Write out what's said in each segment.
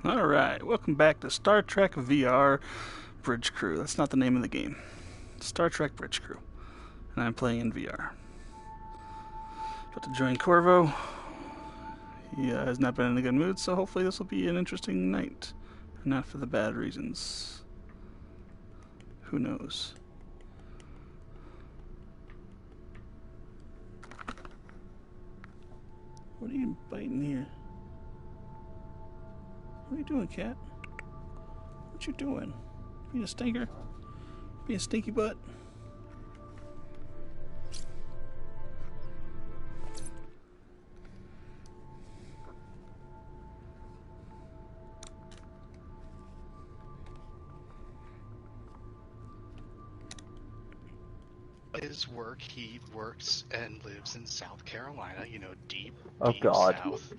Alright, welcome back to Star Trek VR Bridge Crew. That's not the name of the game. Star Trek Bridge Crew. And I'm playing in VR. About to join Corvo. He has not been in a good mood, so hopefully this will be an interesting night. Not for the bad reasons. Who knows? What are you biting here? What are you doing, cat? What you doing? Being a stinker? Being a stinky butt? His work, he works and lives in South Carolina, deep God. south.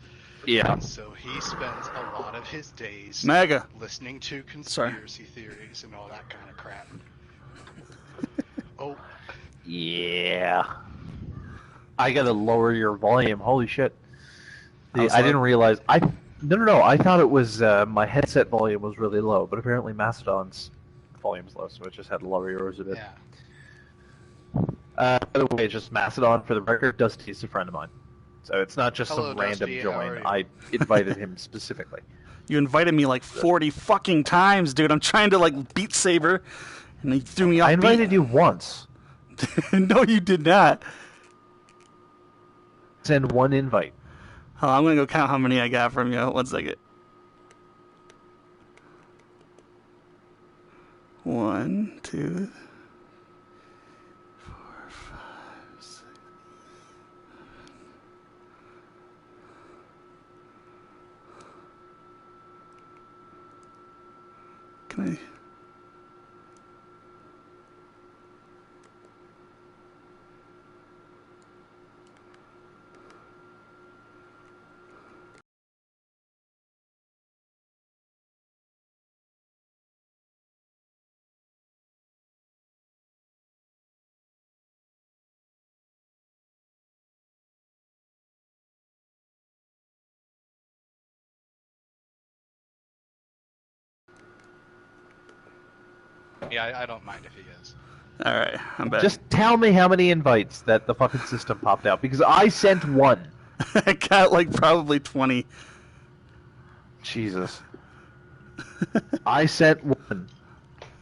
Yeah. And so he spends a lot of his days MAGA. listening to conspiracy theories and all that kind of crap. Oh. Yeah. I gotta lower your volume. Holy shit. I How's that? didn't realize. No. I thought it was my headset volume was really low, but apparently Mastodon's volume's low, so I just had to lower yours a bit. Yeah. By the way, just Mastodon, for the record, Dusty's a friend of mine. So it's not just Hello, some random Dusty, how are join. you? I invited him specifically. You invited me like 40 fucking times, dude. I'm trying to like Beat Saber, and you threw me off. I invited you once. No, you did not. Send one invite. Oh, I'm gonna go count how many I got from you. 1 second. 1, 2, 4, 5, 6. Can I? Yeah, I don't mind if he is. All right, I'm back. Just tell me how many invites that the fucking system popped out, because I sent one. I got like probably 20. Jesus. I sent one.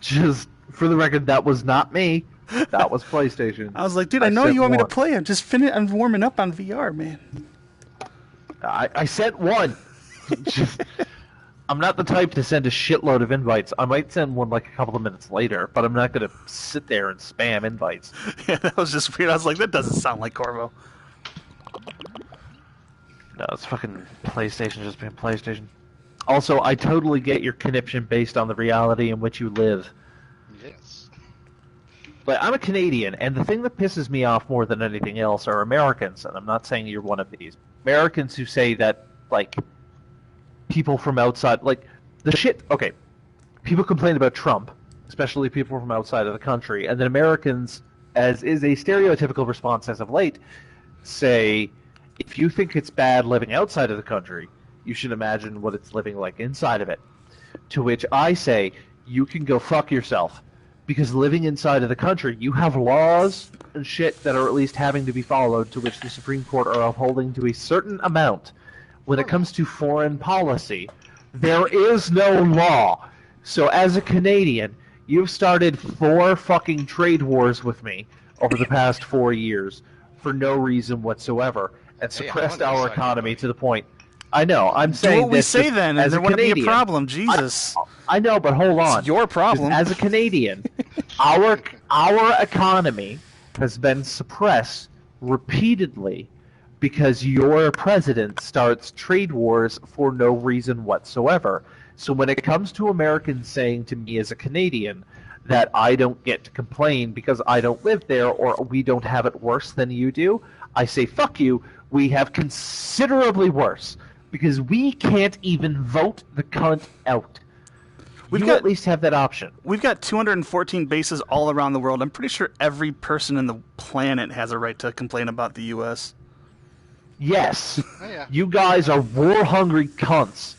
Just for the record, that was not me. That was PlayStation. I was like, dude, I know sent you want me to one. play. I'm warming up on VR, man. I sent one. Just, I'm not the type to send a shitload of invites. I might send one like a couple of minutes later, but I'm not going to sit there and spam invites. Yeah, that was just weird. I was like, that doesn't sound like Corvo. No, it's fucking PlayStation just being PlayStation. Also, I totally get your conniption based on the reality in which you live. Yes. But I'm a Canadian, and the thing that pisses me off more than anything else are Americans, and I'm not saying you're one of these. Americans who say that, like, people from outside, like, the shit, okay, people complain about Trump, especially people from outside of the country, and then Americans, as is a stereotypical response as of late, say, if you think it's bad living outside of the country, you should imagine what it's living like inside of it. To which I say, you can go fuck yourself. Because living inside of the country, you have laws and shit that are at least having to be followed, to which the Supreme Court are upholding to a certain amount. When it comes to foreign policy, there is no law. So as a Canadian, you've started 4 fucking trade wars with me over the past 4 years for no reason whatsoever, and Hey, suppressed I'm on your our side, economy buddy. to the point. I know. I'm Do saying what we this say just then, and as there a wouldn't be a Canadian. problem. Jesus. I know, but hold on. It's your problem. As a Canadian, our economy has been suppressed repeatedly because your president starts trade wars for no reason whatsoever. So when it comes to Americans saying to me as a Canadian that I don't get to complain because I don't live there or we don't have it worse than you do, I say, fuck you, we have considerably worse because we can't even vote the cunt out. We've You got- at least have that option. We've got 214 bases all around the world. I'm pretty sure every person in the planet has a right to complain about the U.S. Yes. Oh, yeah. You guys are war-hungry cunts.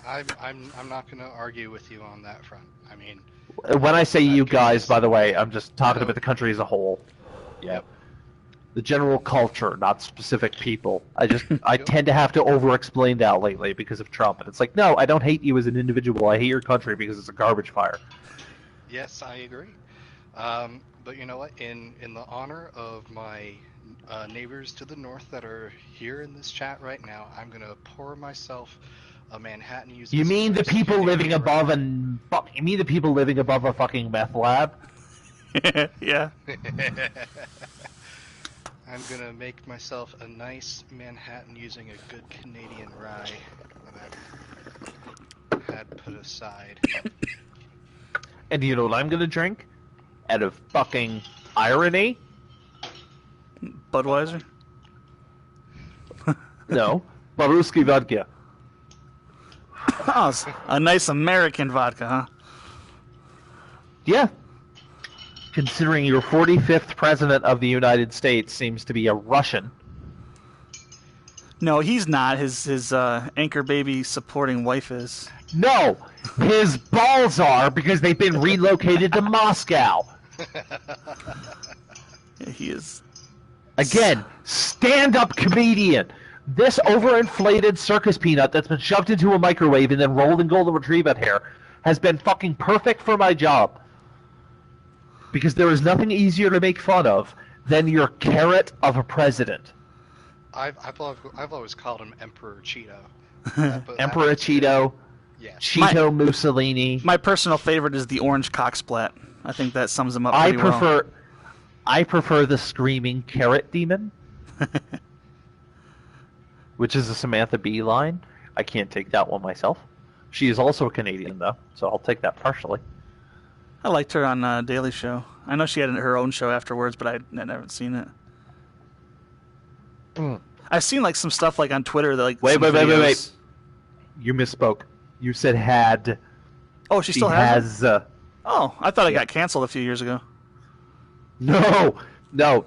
I'm not going to argue with you on that front. I mean, When I say you guys, goodness. by the way, I'm just talking about the country as a whole. Yep. The general culture, not specific people. I Yep. tend to have to over-explain that lately because of Trump. And it's like, no, I don't hate you as an individual. I hate your country because it's a garbage fire. Yes, I agree. But you know what? In the honor of my neighbors to the north that are here in this chat right now, I'm gonna pour myself a Manhattan using. You mean the people living above You mean the people living above a fucking meth lab? Yeah. I'm gonna make myself a nice Manhattan using a good Canadian rye that I've had put aside. And do you know what I'm gonna drink? Out of fucking irony? Budweiser? No. Baruski vodka. Oh, it's a nice American vodka, huh? Yeah. Considering your 45th president of the United States seems to be a Russian. No, he's not. His anchor baby supporting wife is. No! His balls are because they've been relocated to Moscow. Yeah, he is. Again, stand-up comedian. This overinflated circus peanut that's been shoved into a microwave and then rolled in golden retriever hair has been fucking perfect for my job. Because there is nothing easier to make fun of than your carrot of a president. I've always called him Emperor Cheeto. Emperor Cheeto, Yes. Cheeto Mussolini. My personal favorite is the orange cocksplat. I think that sums him up pretty well. I prefer the screaming carrot demon, which is a Samantha Bee line. I can't take that one myself. She is also a Canadian, though, so I'll take that partially. I liked her on Daily Show. I know she had her own show afterwards, but I haven't seen it. I've seen like some stuff like on Twitter that like Wait. some videos- You misspoke. You said had. Oh, she still has it? has. Oh, I thought it got canceled a few years ago. No.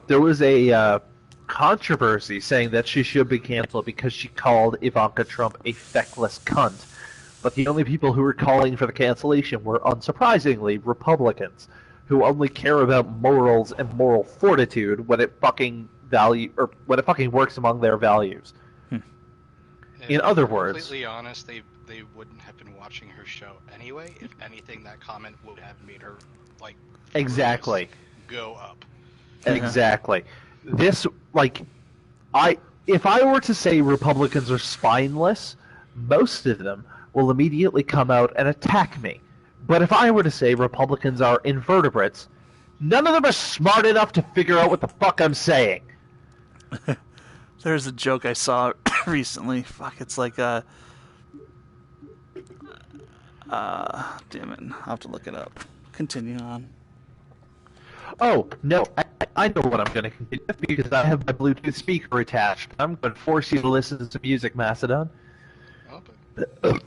There was a controversy saying that she should be canceled because she called Ivanka Trump a feckless cunt. But the only people who were calling for the cancellation were, unsurprisingly, Republicans, who only care about morals and moral fortitude when it fucking works among their values. In other words, completely honest, they wouldn't have been watching her show anyway. If anything, that comment would have made her like exactly go up. Exactly. This if I were to say Republicans are spineless, most of them will immediately come out and attack me. But if I were to say Republicans are invertebrates, none of them are smart enough to figure out what the fuck I'm saying. There's a joke I saw recently. Fuck, it's like damn it, I'll have to look it up. Continue on. Oh, no, I know what I'm going to continue with because I have my Bluetooth speaker attached. I'm going to force you to listen to music, Macedon. Okay.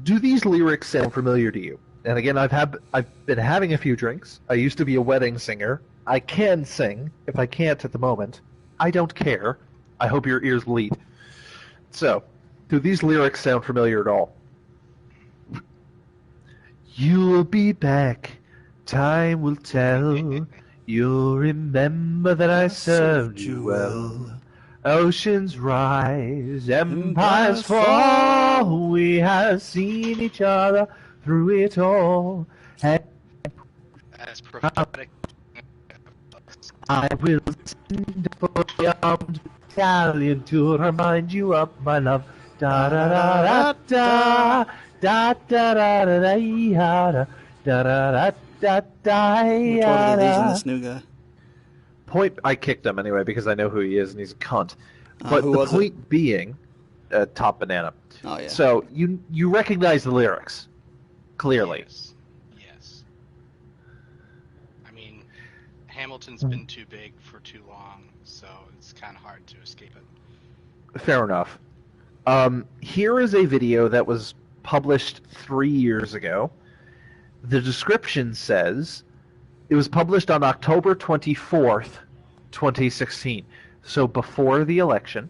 Do these lyrics sound familiar to you? And again, I've been having a few drinks. I used to be a wedding singer. I can sing. If I can't at the moment, I don't care. I hope your ears bleed. So, do these lyrics sound familiar at all? You'll be back. Time will tell. You'll remember that I served you well. Oceans rise, empires fall. We have seen each other through it all. And As prophetic. I will send for the armed battalion to remind you of my love. Da da da da da da da da da da da da da da. We're totally losing this new guy. I kicked him anyway because I know who he is and he's a cunt. But who the was it? point being, Top Banana. Oh yeah. So you recognize the lyrics, clearly. Yes. I mean, Hamilton's been too big for too long, so it's kind of hard to escape it. Fair enough. Here is a video that was published 3 years ago. The description says it was published on October 24th, 2016, so before the election.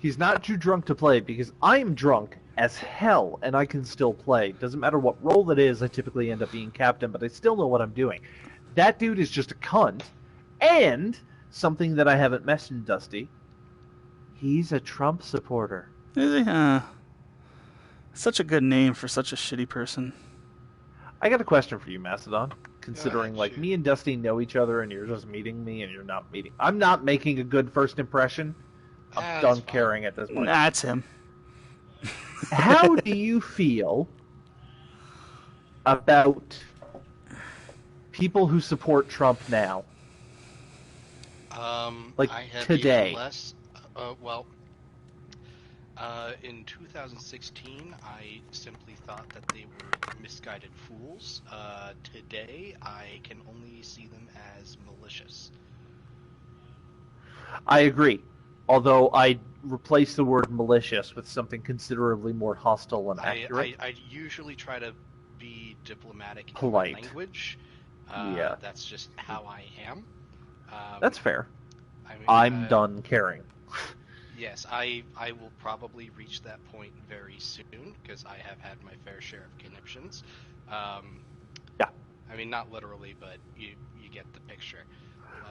He's not too drunk to play because I'm drunk as hell and I can still play. Doesn't matter what role it is, I typically end up being captain, but I still know what I'm doing. That dude is just a cunt. And something that I haven't mentioned, Dusty, he's a Trump supporter. Is he? Such a good name for such a shitty person. I got a question for you, Mastodon. Considering, ahead, like, shoot. me and Dusty know each other and you're just meeting me and you're not meeting... I'm not making a good first impression. I'm That's done fine. caring at this point. That's him. How do you feel about people who support Trump now? Like, I have today. even less. In 2016, I simply thought that they were misguided fools. Today, I can only see them as malicious. I agree. Although I replace the word malicious with something considerably more hostile and accurate. I usually try to be diplomatic in Polite. my language. Yeah. That's just how I am. That's fair. I mean, I'm done caring. Yes, I will probably reach that point very soon because I have had my fair share of conniptions. Yeah. I mean, not literally, but you get the picture.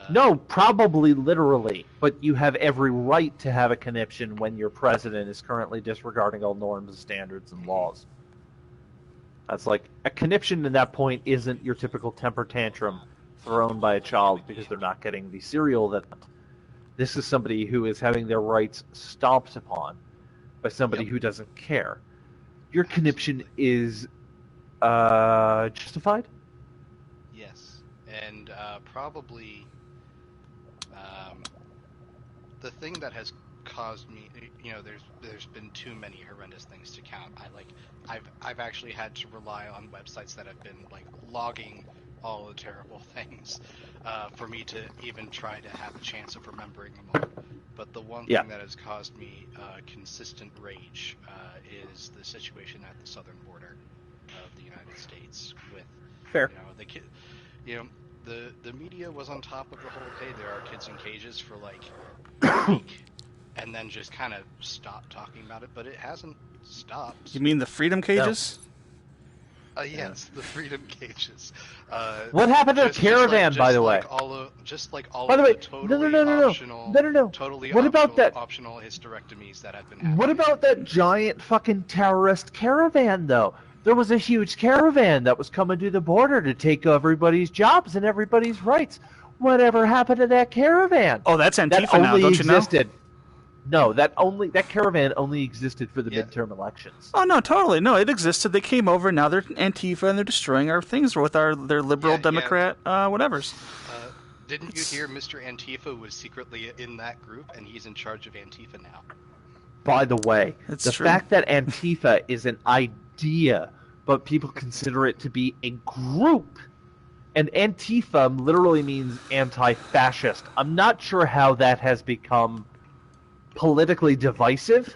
No, probably literally, but you have every right to have a conniption when your president is currently disregarding all norms, standards, and laws. That's like, a conniption at that point isn't your typical temper tantrum thrown by a child because they're not getting the cereal that... This is somebody who is having their rights stomped upon by somebody who doesn't care. Your conniption is justified? Yes, and probably the thing that has caused me, there's been too many horrendous things to count. I've actually had to rely on websites that have been like logging all the terrible things for me to even try to have a chance of remembering them all. But the one thing that has caused me consistent rage is the situation at the southern border of the United States with Fair. the kid. The media was on top of the whole, hey, there are kids in cages for like a week, and then just kind of stopped talking about it, but it hasn't stopped. You mean the freedom cages? Yes, the freedom cages. What happened to the caravan, by the way? By the way, totally no. optional, totally What about that? optional hysterectomies that have been happening. What about that giant fucking terrorist caravan, though? There was a huge caravan that was coming to the border to take everybody's jobs and everybody's rights. Whatever happened to that caravan? Oh, that's That Antifa now, only don't you know? existed. No, that caravan only existed for the midterm elections. Oh no, totally. No, it existed. They came over. Now they're Antifa and they're destroying our things with their liberal Democrat whatevers. Didn't you hear Mr. Antifa was secretly in that group and he's in charge of Antifa now? By the way, It's the true. fact that Antifa is an idea, but people consider it to be a group, and Antifa literally means anti-fascist. I'm not sure how that has become politically divisive.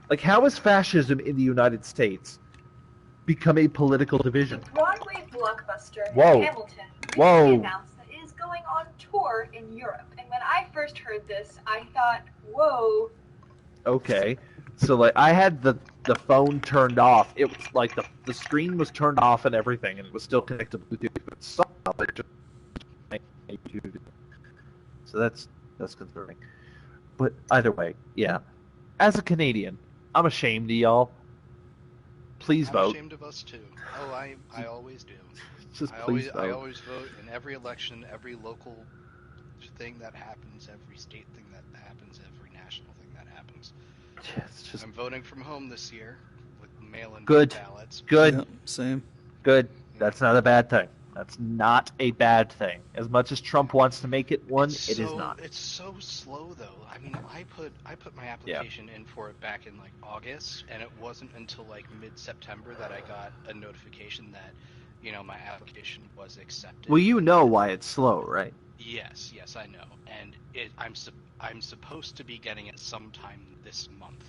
Like, how has fascism in the United States become a political division? Broadway blockbuster Whoa. Hamilton Whoa. recently announced that it is going on tour in Europe. And when I first heard this, I thought, whoa. Okay, so like I had the phone turned off. It was like the screen was turned off and everything, and it was still connected to Bluetooth. But somehow it just... So that's concerning. But either way, yeah. As a Canadian, I'm ashamed of y'all. Please I'm vote. ashamed of us too. Oh, I always do. Just I please always vote. vote in every election, every local thing that happens, every state thing that happens, every national thing that happens. Yeah, it's just I'm voting from home this year with mail-in Good. ballots. good. Yep, same. Good. That's not a bad thing. That's not a bad thing. As much as Trump wants to make it one, it is not. It's so slow though. I mean, I put my application in for it back in like August, and it wasn't until like mid-September that I got a notification that, my application was accepted. Well, you know why it's slow, right? Yes, I know, and I'm supposed to be getting it sometime this month.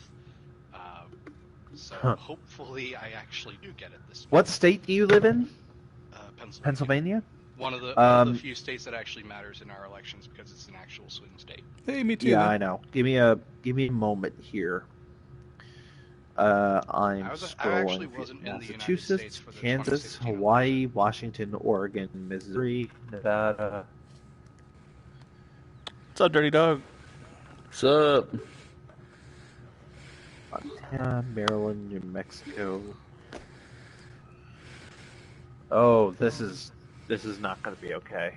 So hopefully I actually do get it this month. What state do you live in? Pennsylvania. Pennsylvania? one of the few states that actually matters in our elections because it's an actual swing state. Hey, me too. Yeah, man. I know. Give me a moment here. I'm I scrolling. actually wasn't in the United Massachusetts, States for the Kansas, 2016 Hawaii, Washington, Oregon, Missouri, Nevada. What's up, Dirty Dog? What's up? Montana, Maryland, New Mexico. Oh, this is not going to be okay.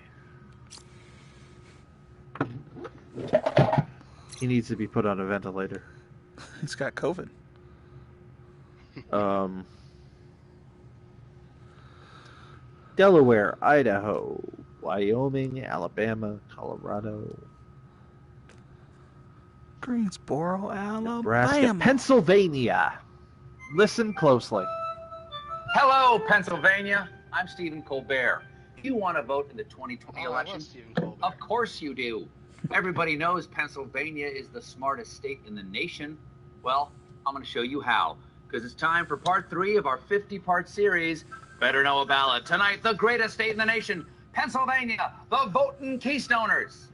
He needs to be put on a ventilator. He's got COVID. Delaware, Idaho, Wyoming, Alabama, Colorado, Greensboro, Nebraska, Alabama. Pennsylvania. Listen closely. Hello, Pennsylvania. I'm Stephen Colbert. Do you want to vote in the 2020 I election? love Stephen Colbert. Of course you do. Everybody knows Pennsylvania is the smartest state in the nation. Well, I'm going to show you how. Because it's time for part 3 of our 50-part series, Better Know a Ballot. Tonight, the greatest state in the nation, Pennsylvania, the voting Keystoners.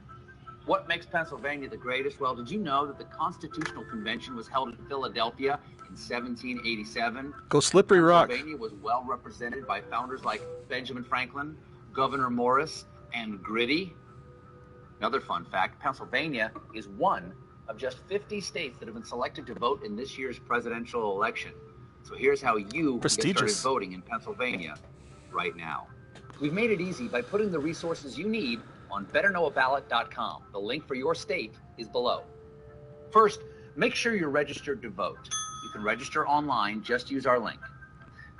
What makes Pennsylvania the greatest? Well, did you know that the Constitutional Convention was held in Philadelphia in 1787? Go Slippery Rock. Pennsylvania was well represented by founders like Benjamin Franklin, Governor Morris, and Gritty. Another fun fact, Pennsylvania is one of just 50 states that have been selected to vote in this year's presidential election. So here's how you can get started Prestigious. voting in Pennsylvania right now. We've made it easy by putting the resources you need on betterknowaballot.com. The link for your state is below. First, make sure you're registered to vote. You can register online, just use our link.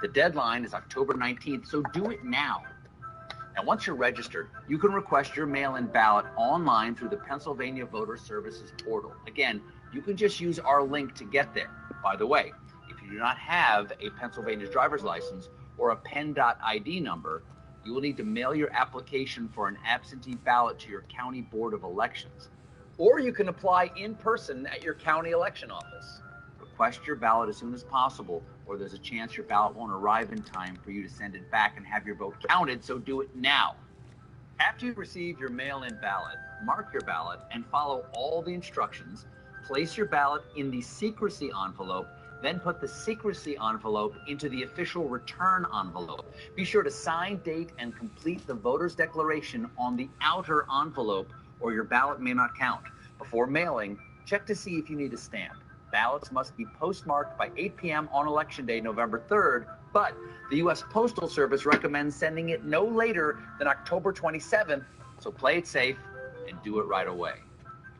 The deadline is October 19th, so do it now. Now, once you're registered, you can request your mail-in ballot online through the Pennsylvania Voter Services portal. Again, you can just use our link to get there. By the way, if you do not have a Pennsylvania driver's license or a Penn.ID number, you will need to mail your application for an absentee ballot to your county board of elections. Or you can apply in person at your county election office. Request your ballot as soon as possible, or there's a chance your ballot won't arrive in time for you to send it back and have your vote counted, so do it now. After you receive your mail-in ballot, mark your ballot and follow all the instructions. Place your ballot in the secrecy envelope, then put the secrecy envelope into the official return envelope. Be sure to sign, date, and complete the voter's declaration on the outer envelope, or your ballot may not count. Before mailing, check to see if you need a stamp. Ballots must be postmarked by 8 p.m. on Election Day, November 3rd, but the U.S. Postal Service recommends sending it no later than October 27th, so play it safe and do it right away.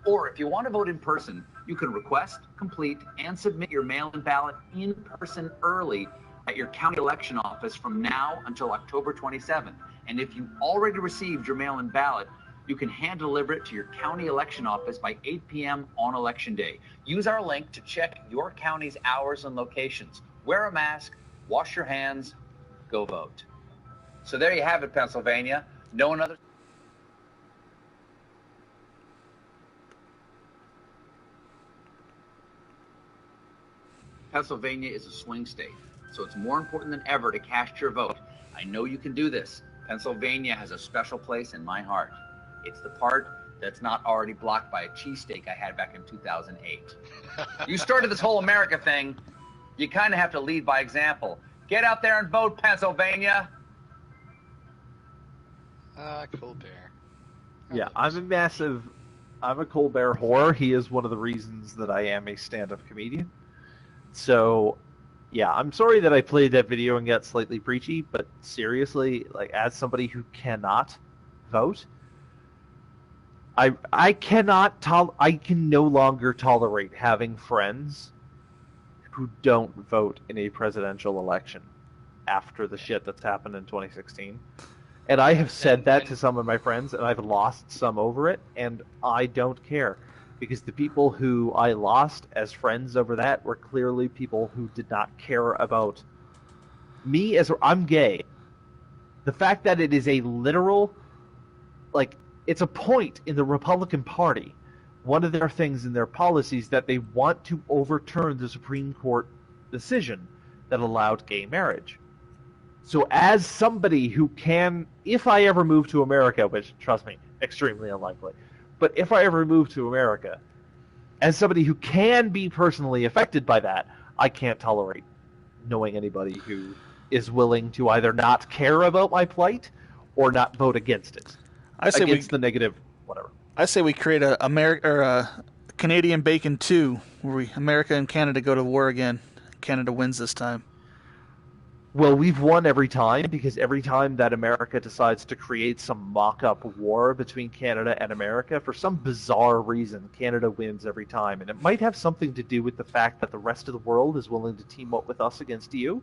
Or if you want to vote in person, you can request, complete, and submit your mail-in ballot in person early at your county election office from now until October 27th. And if you already received your mail-in ballot, you can hand deliver it to your county election office by 8 p.m. on Election Day. Use our link to check your county's hours and locations. Wear a mask, wash your hands, go vote. So there you have it, Pennsylvania. No another. Pennsylvania is a swing state, so it's more important than ever to cast your vote. I know you can do this. Pennsylvania has a special place in my heart. It's the part that's not already blocked by a cheesesteak I had back in 2008. You started this whole America thing. You kind of have to lead by example. Get out there and vote, Pennsylvania. Colbert. Yeah, I'm a Colbert whore. He is one of the reasons that I am a stand-up comedian. So, yeah, I'm sorry that I played that video and got slightly preachy, but seriously, like, as somebody who cannot vote, I can no longer tolerate having friends who don't vote in a presidential election after the shit that's happened in 2016. And I have said that to some of my friends, and I've lost some over it, and I don't care. Because the people who I lost as friends over that were clearly people who did not care about me as I'm gay. The fact that it is a literal, like, it's a point in the Republican Party. One of their things in their policies that they want to overturn the Supreme Court decision that allowed gay marriage. So as somebody who can, if I ever move to America, which, trust me, extremely unlikely, but if I ever move to America, as somebody who can be personally affected by that, I can't tolerate knowing anybody who is willing to either not care about my plight or not vote against it. I say Against the negative, whatever. I say we create a Canadian Bacon 2, where America and Canada go to war again. Canada wins this time. Well, we've won every time, because every time that America decides to create some mock-up war between Canada and America, for some bizarre reason, Canada wins every time. And it might have something to do with the fact that the rest of the world is willing to team up with us against you.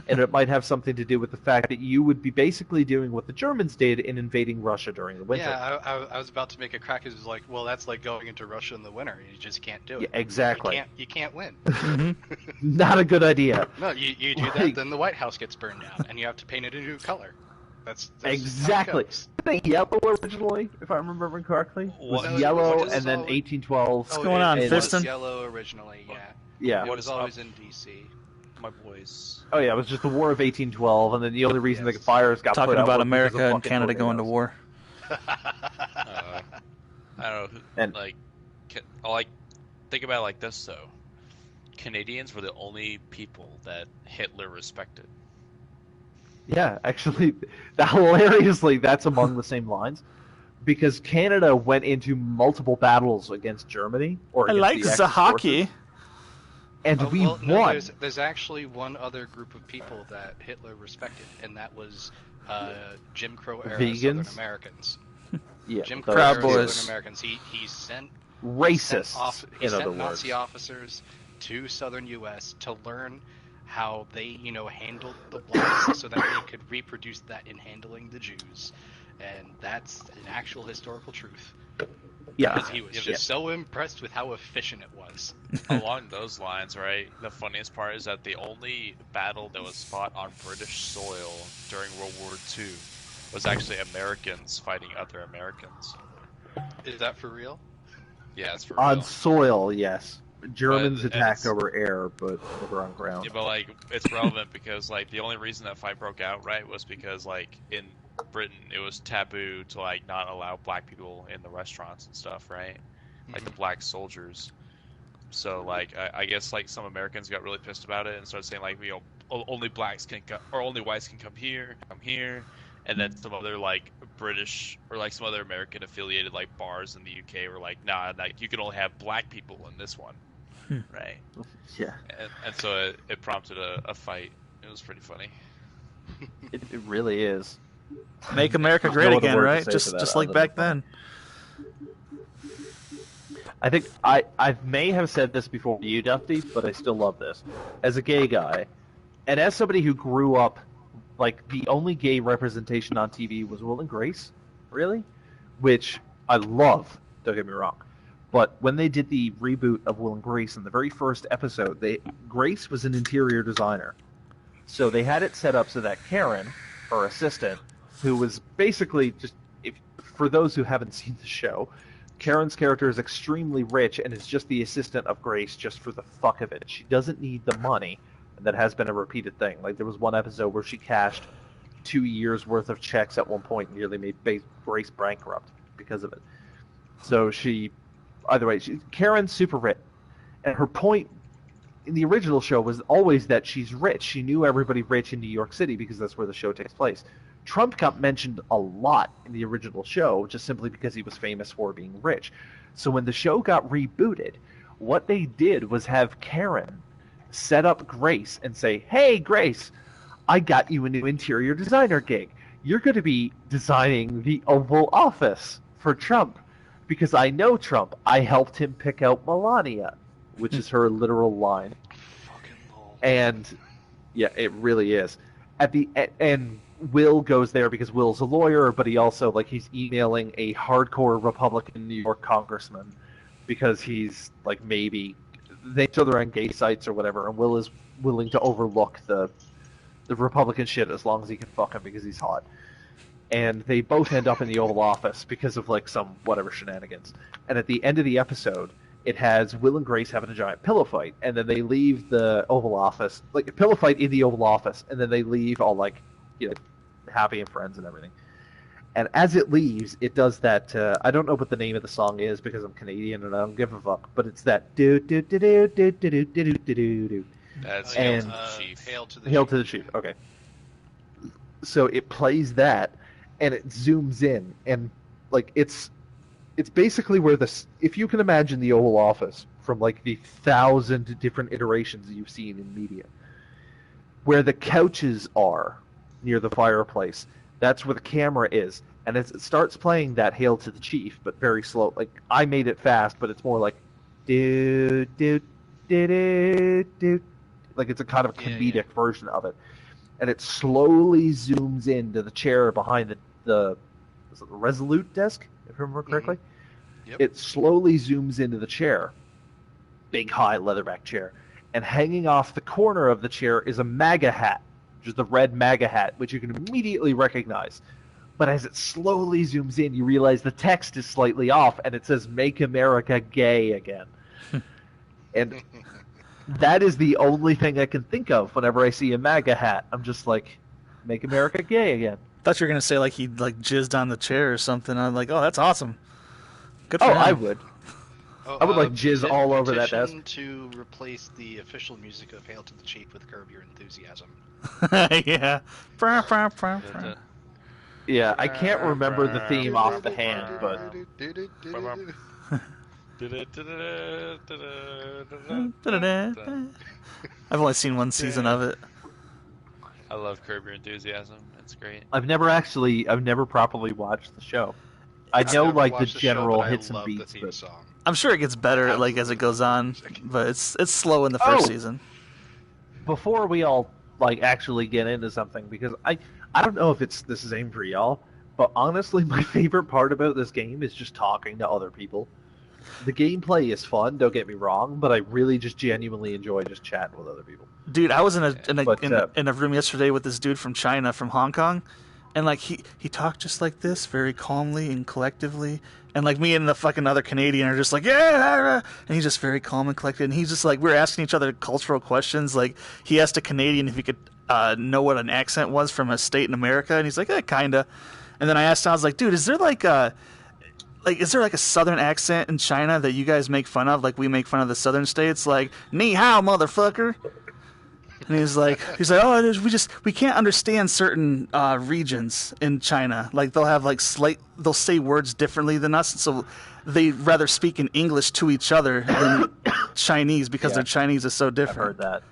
And it might have something to do with the fact that you would be basically doing what the Germans did in invading Russia during the winter. Yeah, I was about to make a crack. It was like, well, that's like going into Russia in the winter. You just can't do it. Yeah, exactly. You can't win. Not a good idea. No, you do that, then the White House gets burned down, and you have to paint it a new color. That's exactly. I think yellow originally, if I'm remembering correctly, was yellow, and then 1812. What's going on, It Fiston? was yellow originally, yeah. Yeah. It was always in DC. My boys. Oh yeah, it was just the War of 1812, and then the only reason the fires got Talking put out about was America because of and fucking Canada going to tornadoes. war. I don't know. And- Like, think about it like this though. Canadians were the only people that Hitler respected. Yeah, actually, hilariously, that's among the same lines, because Canada went into multiple battles against Germany, or I against like the Axis the hockey. forces, and we No, won. there's actually one other group of people that Hitler respected, and that was Jim Crow era Vegans? Southern Americans. Yeah, Jim those- Crow era Proud Boys. Southern Americans. He sent racists, he in sent other words. Nazi officers to southern U.S. to learn how they, handled the blacks so that they could reproduce that in handling the Jews. And that's an actual historical truth. Yeah, Because he was just so impressed with how efficient it was. Along those lines, right? The funniest part is that the only battle that was fought on British soil during World War II was actually Americans fighting other Americans. Is that for real? Yeah, it's for on real. soil, yes. Germans But attacked it's- over air, but never on ground. Yeah, but it's relevant because the only reason that fight broke out, right, was because in Britain it was taboo to not allow black people in the restaurants and stuff, right? Like the black soldiers. So I guess some Americans got really pissed about it and started saying only blacks can come, or only whites can come here, and then some other British or some other American affiliated bars in the UK were nah, you can only have black people in this one. Right. Yeah, And so it prompted a fight. It was pretty funny. it really is. Make America No great other again, word to right? say Just for that just like other than back then. I think I may have said this before to you, Dufty, but I still love this. As a gay guy, and as somebody who grew up, the only gay representation on TV was Will and Grace, really, which I love, don't get me wrong. But when they did the reboot of Will and Grace in the very first episode, Grace was an interior designer. So they had it set up so that Karen, her assistant, who was basically just, for those who haven't seen the show, Karen's character is extremely rich and is just the assistant of Grace just for the fuck of it. She doesn't need the money, and that has been a repeated thing. There was one episode where she cashed 2 years' worth of checks at one point and nearly made Grace bankrupt because of it. So either way, Karen's super rich, and her point in the original show was always that she's rich. She knew everybody rich in New York City because that's where the show takes place. Trump got mentioned a lot in the original show just simply because he was famous for being rich. So when the show got rebooted, what they did was have Karen set up Grace and say, "Hey, Grace, I got you a new interior designer gig. You're going to be designing the Oval Office for Trump because I know Trump. I helped him pick out Melania," which is her literal line. Fucking lol. And yeah, it really is. And Will goes there because Will's a lawyer, but he also he's emailing a hardcore Republican New York congressman because he's maybe they each other on gay sites or whatever, and Will is willing to overlook the Republican shit as long as he can fuck him because he's hot. And they both end up in the Oval Office because of some whatever shenanigans. And at the end of the episode, it has Will and Grace having a giant pillow fight, and then they leave the Oval Office, a pillow fight in the Oval Office, and then they leave all happy and friends and everything. And as it leaves, it does that. I don't know what the name of the song is because I'm Canadian and I don't give a fuck. But it's that do do do do do do do do do do do. That's And- Hail to the Chief. Hail to the Hail Chief. to the Chief. Okay. So it plays that, and it zooms in, and like it's basically where if you can imagine the Oval Office from like the 1,000 different iterations you've seen in media, where the couches are near the fireplace, that's where the camera is, and as it starts playing that Hail to the Chief, but very slow. Like I made it fast, but it's more like do do do do do. Like it's a kind of comedic version of it, and it slowly zooms into the chair behind the Resolute desk, if I remember correctly. Yep. It slowly zooms into the chair, big high leatherback chair, and hanging off the corner of the chair is a MAGA hat, which is the red MAGA hat, which you can immediately recognize. But as it slowly zooms in, you realize the text is slightly off, and it says "Make America Gay Again." And that is the only thing I can think of whenever I see a MAGA hat. I'm just like, "Make America Gay Again." Thought you were gonna say like he like jizzed on the chair or something. I'm like, oh, that's awesome. Good for Oh, him. I would. Oh, I would like jizz all over that petition desk. to replace the official music of Hail to the Chief with Curb Your Enthusiasm. Yeah. Brr, brr, brr, brr. Yeah, I can't remember the theme off the hand, but I've only seen one season of it. I love Curb Your Enthusiasm. It's great. I've never properly watched the show. I I've know never like the watched show, general but I hits and love the beats, theme but song. I'm sure it gets better like as it goes on, but it's slow in the first Oh! season. before we all like actually get into something, because I don't know if this is aimed for y'all, but honestly, my favorite part about this game is just talking to other people. The gameplay is fun, don't get me wrong, but I really just genuinely enjoy just chatting with other people. Dude, I was in But, a room yesterday with this dude from China, from Hong Kong, and like he talked just like this, very calmly and collectively, and like me and the fucking other Canadian are just like yeah, and he's just very calm and collected, and he's just like we're asking each other cultural questions. Like he asked a Canadian if he could know what an accent was from a state in America, and he's like kinda, and then I asked him, I was like, dude, is there like a southern accent in China that you guys make fun of, like we make fun of the southern states, like "ni hao, motherfucker"? And he's like, oh, we can't understand certain regions in China. Like they'll have like they'll say words differently than us, so they rather speak in English to each other than Chinese because their Chinese is so I've different. heard that.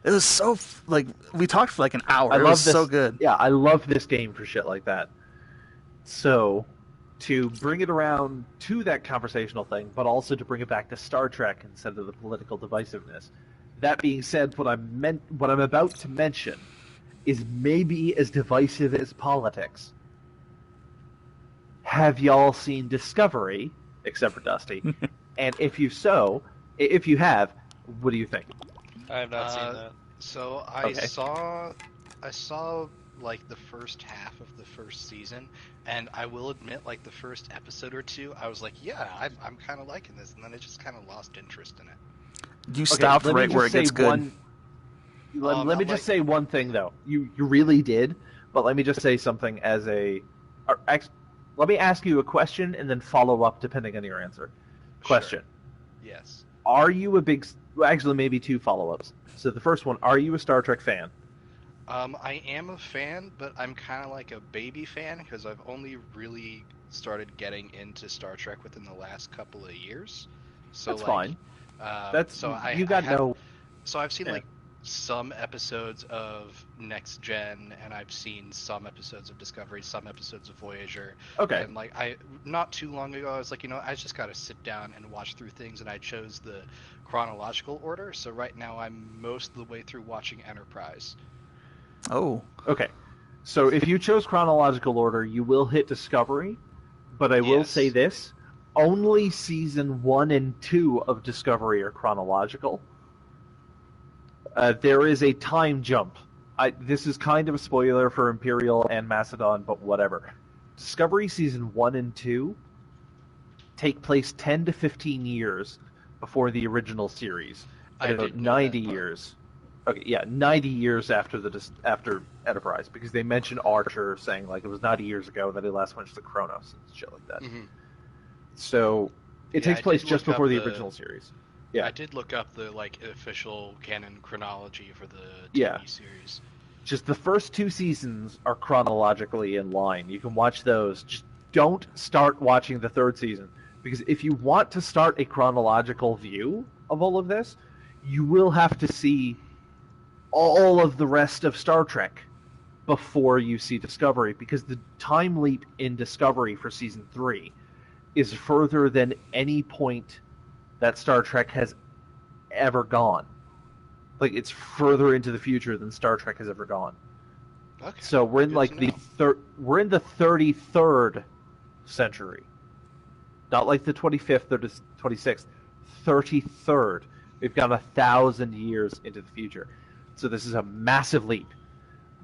It was so like we talked for like an hour. I It love was this. so good. Yeah, I love this game for shit like that. So, to bring it around to that conversational thing, but also to bring it back to Star Trek instead of the political divisiveness. That being said, what I'm about to mention is maybe as divisive as politics. Have y'all seen Discovery, except for Dusty? And if you have, what do you think? I have not seen that. So I Okay. saw like the first half of the first season, and I will admit, like the first episode or two, I was like, yeah, I'm kind of liking this, and then I just kind of lost interest in it. You stopped let me right just where it say gets good. Let me I'm just say one thing, though. You really did, but let me just say something as a... let me ask you a question and then follow up depending on your answer. Question. Sure. Yes. Are you a big... Well, actually, maybe two follow-ups. So the first one, are you a Star Trek fan? I am a fan, but I'm kind of like a baby fan because I've only really started getting into Star Trek within the last couple of years. So That's like, fine. That's so you got no... So I've seen Yeah. like some episodes of Next Gen, and I've seen some episodes of Discovery, some episodes of Voyager. Okay. And like not too long ago, I was like, I just got to sit down and watch through things, and I chose the chronological order. So right now, I'm most of the way through watching Enterprise. Oh, Okay. So if you chose chronological order, you will hit Discovery, but I will Yes. say this. Only season 1 and 2 of Discovery are chronological. There is a time jump. This is kind of a spoiler for Imperial and Macedon, but whatever. Discovery season 1 and 2 take place 10 to 15 years before the original series, I and about did know 90 that part. years Okay, yeah, 90 years after after Enterprise, because they mentioned Archer saying like it was 90 years ago that he last went to Kronos and shit like that. Mm-hmm. So it Yeah, takes place did just look before up the original series. Yeah, I did look up the official canon chronology for the TV Yeah. series. just the first 2 seasons are chronologically in line. You can watch those. Just don't start watching the 3rd season, because if you want to start a chronological view of all of this, you will have to see all of the rest of Star Trek before you see Discovery, because the time leap in Discovery for season 3 is further than any point that Star Trek has ever gone. Like, it's further into the future than Star Trek has ever gone. Okay. So we're in Good like to know. we're in the 33rd century, not like the 25th or the 26th. 33rd. We've gone 1,000 years into the future. So this is a massive leap.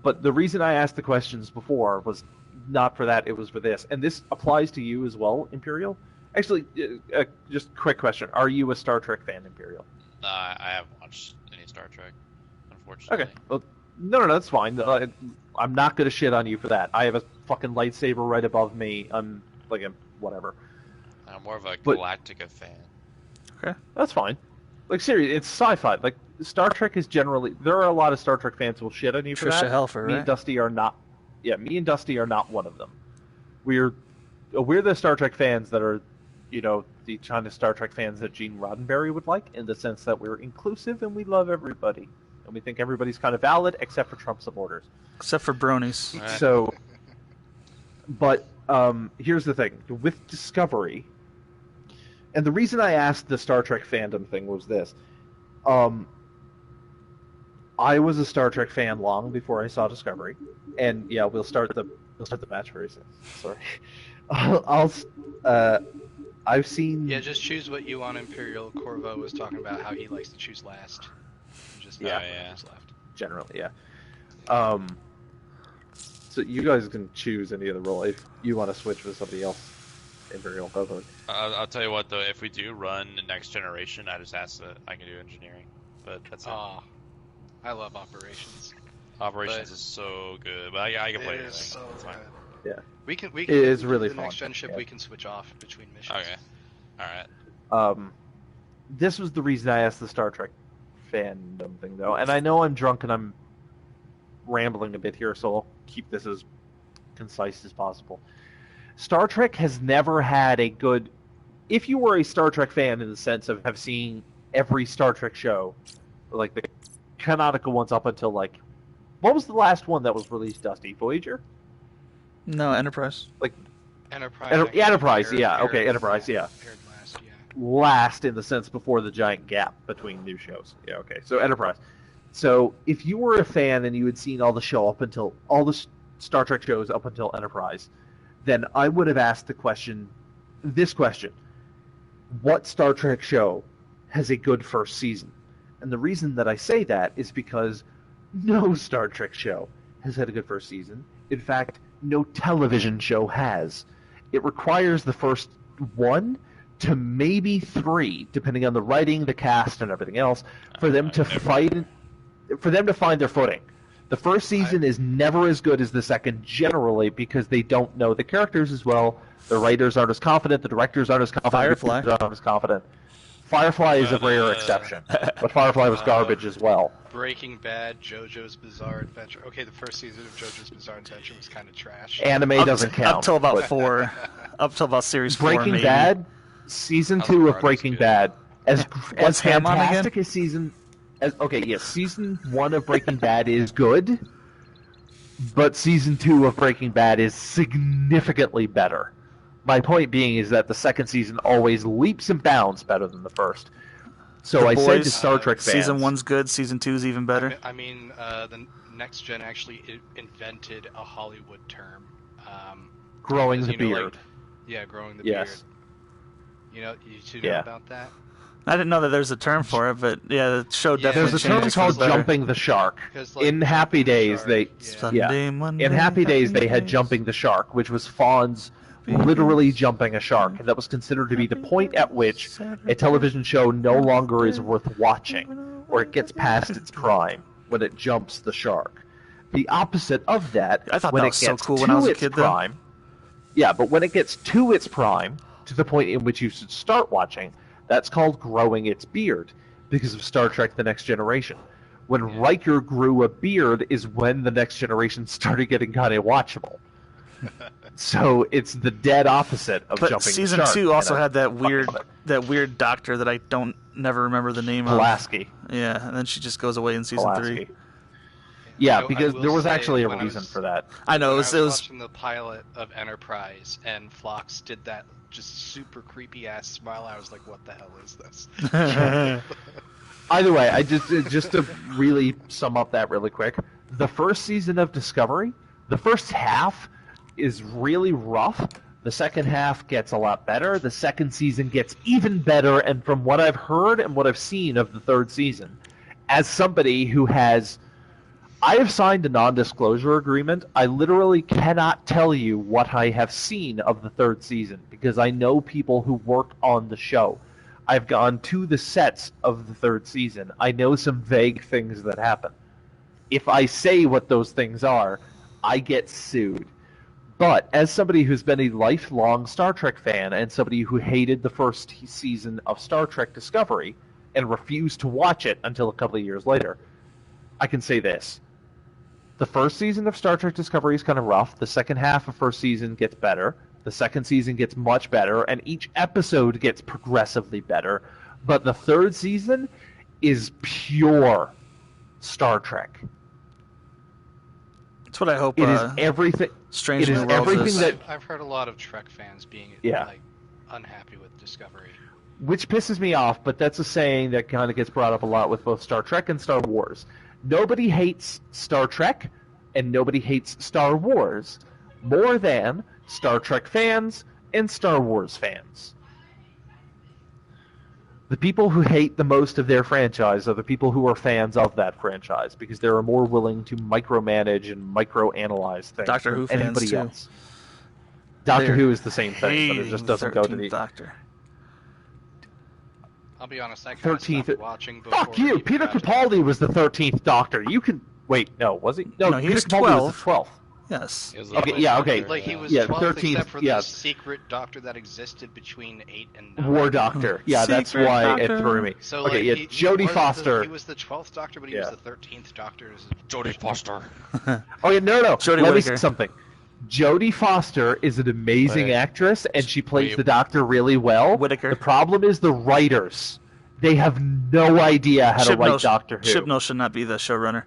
But the reason I asked the questions before was not for that, it was for this. And this applies to you as well, Imperial. Actually, just a quick question. Are you a Star Trek fan, Imperial? I haven't watched any Star Trek, unfortunately. Okay. Well, no, that's fine. I'm not going to shit on you for that. I have a fucking lightsaber right above me. I'm like a whatever. I'm more of a But- Galactica fan. That's fine. Like, seriously, it's sci-fi. Like, Star Trek is generally... There are a lot of Star Trek fans who will shit on you for Trisha that. Helfer, Me right? and Dusty are not... Yeah, me and Dusty are not one of them. We're the Star Trek fans that are, the kind of Star Trek fans that Gene Roddenberry would like, in the sense that we're inclusive and we love everybody. And we think everybody's kind of valid, except for Trump supporters. Except for bronies. Right. So... But here's the thing. With Discovery... And the reason I asked the Star Trek fandom thing was this. I was a Star Trek fan long before I saw Discovery. And yeah, we'll start the match very soon. Sorry. I've seen... Yeah, just choose what you want. Imperial Corvo was talking about how he likes to choose last. Just Yeah. who's left. Generally, yeah. So you guys can choose any other role. If you want to switch with somebody else, Imperial, go for it. I'll tell you what, though, if we do run Next Generation, I just ask that I can do engineering. But that's it. Oh, I love operations. Operations is so good, but I can play It anything. is so It's fine. good. Yeah. We can. It is really the next fun, gen ship. yeah. We can switch off between missions. Okay. All right. This was the reason I asked the Star Trek fandom thing, though. And I know I'm drunk and I'm rambling a bit here, so I'll keep this as concise as possible. Star Trek has never had a good... If you were a Star Trek fan in the sense of have seen every Star Trek show, like the canonical ones up until like... What was the last one that was released, Dusty? Voyager? No, Enterprise. Enterprise. Enterprise, aired- yeah. aired- Okay, Enterprise, yeah. Aired last, yeah. Last in the sense before the giant gap between new shows. Yeah, okay. So Enterprise. So if you were a fan and you had seen all the show up until all the Star Trek shows up until Enterprise, then I would have asked this question: what Star Trek show has a good first season? And the reason that I say that is because no Star Trek show has had a good first season. In fact, no television show has. It requires the first 1 to maybe 3, depending on the writing, the cast, and everything else, for them to find their footing. The first season is never as good as the second, generally, because they don't know the characters as well. The writers aren't as confident. The directors aren't as confident. Firefly. The aren't as confident. Firefly is a rare exception, but Firefly was garbage as well. Breaking Bad, JoJo's Bizarre Adventure. Okay, the first season of JoJo's Bizarre Adventure was kind of trash. Anime doesn't count. Up till about but 4. Up till about series 4, Breaking maybe. Bad, season House 2 of of Cards Breaking is good. Bad, as Was Ham on fantastic as season. Season 1 of Breaking Bad is good, but season 2 of Breaking Bad is significantly better. My point being is that the second season always leaps and bounds better than the first. So The I say to Boys, Star Trek fans, Season 1's good, Season 2's even better. I mean, the next gen actually invented a Hollywood term. growing because, the you know, beard. Growing the Yes. beard. You two know Yeah. about that? I didn't know that there's a term for it, but yeah, the show Yeah, definitely There's a term changes for called the better. jumping the shark. 'Cause, In Happy Jumping the Days, Shark, they yeah. Sunday, Monday, in Happy Days they had Days. jumping the shark, which was Fonz literally jumping a shark, and that was considered to be the point at which a television show no longer is worth watching, or it gets past its prime. when it jumps the shark. The opposite of that, I thought when that it was gets so cool to when I was a its kid, though. prime, yeah, but when it gets to its prime, to the point in which you should start watching, that's called growing its beard, because of Star Trek The Next Generation. When Riker grew a beard is when The Next Generation started getting kind of watchable. So it's the dead opposite of But jumping season the shark. 2 also and I had that fucking weird doctor that I don't never remember the name Pulaski. of. Yeah, and then she just goes away in season Pulaski. 3. Yeah, I because will there was say actually a when I reason was- for that. I know, When it was, I was watching the pilot of Enterprise and Phlox did that just super creepy ass smile, I was like, what the hell is this? Either way, I just to really sum up that really quick, the first season of Discovery, the first half is really rough. The second half gets a lot better. The second season gets even better, and from what I've heard and what I've seen of the third season, as somebody who I have signed a non-disclosure agreement. I literally cannot tell you what I have seen of the third season because I know people who work on the show. I've gone to the sets of the third season. I know some vague things that happen. If I say what those things are, I get sued. But as somebody who's been a lifelong Star Trek fan and somebody who hated the first season of Star Trek Discovery and refused to watch it until a couple of years later, I can say this. The first season of Star Trek Discovery is kind of rough. The second half of first season gets better. The second season gets much better, and each episode gets progressively better. But the third season is pure Star Trek. That's what I hope. It is everything. Strange it New is Worlds everything is. that, I've heard a lot of Trek fans being Yeah. like unhappy with Discovery. which pisses me off, but that's a saying that kind of gets brought up a lot with both Star Trek and Star Wars. Nobody hates Star Trek, and nobody hates Star Wars more than Star Trek fans and Star Wars fans. The people who hate the most of their franchise are the people who are fans of that franchise because they are more willing to micromanage and microanalyze things Doctor Who than fans, anybody too. else. Doctor They're Who is the same thing, but it hating just doesn't go to 13th the Doctor. I'll be honest, I kind of 13th. stopped watching before. Fuck you! he Peter got to- Capaldi was the 13th Doctor. You can wait. No, was he? No, No, he Peter was Capaldi 12. was the 12th. Yes. It was Okay, the yeah, first okay. Doctor, Like he was Yeah, 12th 13th, except for yeah. the secret Doctor that existed between 8 and 9. War Doctor. Yeah, that's Secret why Doctor. it threw me. So Okay, like, yeah, he Jodie was Foster. He was the 12th Doctor, but he Yeah. was the 13th Doctor. Jodie Foster. Oh yeah, no. Jodie Let me Whittaker. say something. Jodie Foster is an amazing Wait. actress, and she plays Wait. the Doctor really well. Whittaker. The problem is the writers. They have no idea how to write Doctor Who. Chibnall should not be the showrunner.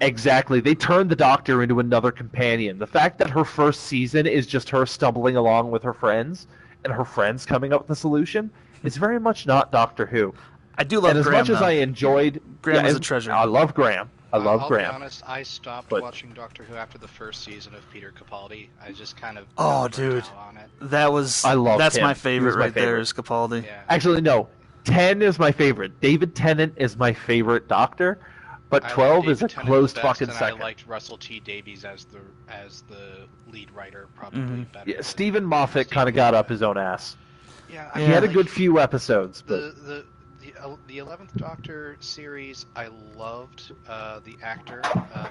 Exactly. They turned the Doctor into another companion. The fact that her first season is just her stumbling along with her friends, and her friends coming up with a solution, is very much not Doctor Who. I do love And as Graham, much as though. I enjoyed... Graham is a and treasure. I love Graham. I love I'll Graham. be honest, I stopped But- watching Doctor Who after the first season of Peter Capaldi. I just kind of Oh, got burnt dude. out on it. That was. I love That's him. my He favorite was my right there. favorite. Is Capaldi. Yeah. Actually, no. 10 is my favorite. David Tennant is my favorite Doctor, but I 12 liked is a David Tennant close the best, fucking and second. I liked Russell T Davies as the lead writer probably Mhm. better. Yeah, than Stephen Moffat Stephen kind of got Moffat. up his own ass. Yeah, He had a like, good few episodes, but the 11th Doctor series. I loved the actor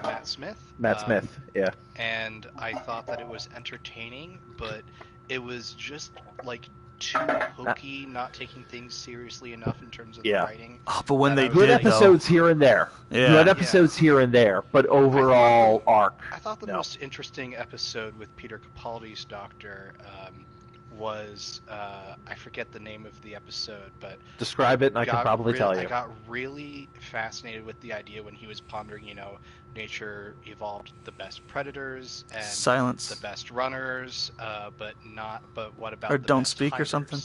Matt Smith. Matt Smith, yeah. And I thought that it was entertaining, but it was just like too hokey, not taking things seriously enough in terms of Yeah. the writing. Oh, but when That they I was Good did, though. episodes here and there. Yeah. Good episodes here and there, but overall arc. I thought the No. most interesting episode with Peter Capaldi's Doctor was I forget the name of the episode, but Describe it, and I can probably tell I you. got really fascinated with the idea when he was pondering, nature evolved the best predators and Silence. the best runners, but what about Or the Don't best Speak or hiders? something?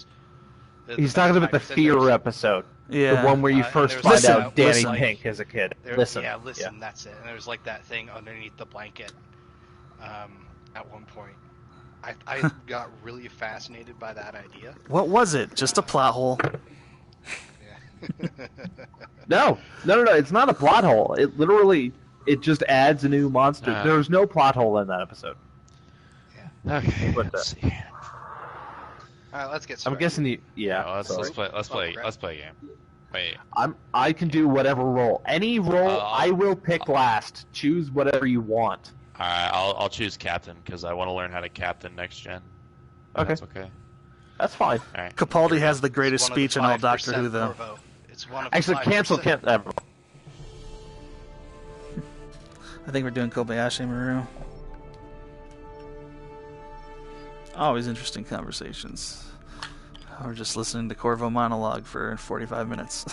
The He's best talking about the hiders. And fear there's- episode. Yeah. The one where you and first there's find listen, out Danny listen. Pink as a kid. There- Listen. Yeah, listen, that's it. And there was like that thing underneath the blanket at one point. I got really fascinated by that idea. What was it? Just a plot hole. Yeah. No. It's not a plot hole. It literally, it just adds a new monster. There's no plot hole in that episode. Okay, What let's the- see. All right, let's get I'm started. guessing you. Yeah. No, let's sorry. play. Let's Oh, play. crap. Let's play a game. Wait. I can do whatever role. Any role, I will pick last. Choose whatever you want. Alright, I'll choose captain because I want to learn how to captain next gen. Okay. That's okay. That's fine. All right. Capaldi has the greatest It's one of the speech in all Doctor 5% Who, though. vote. It's one of the Actually, 5%. cancel. I think we're doing Kobayashi Maru. Always interesting conversations. We're just listening to Corvo monologue for 45 minutes.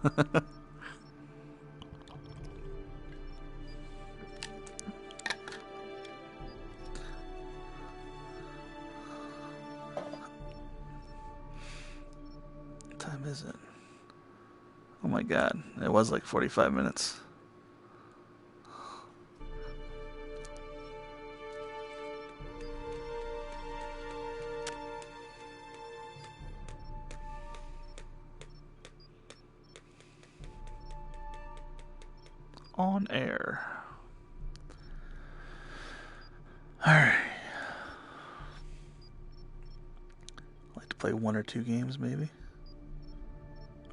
What time is it? Oh my god, it was like 45 minutes. On air. Alright. I'd like to play 1 or 2 games, maybe.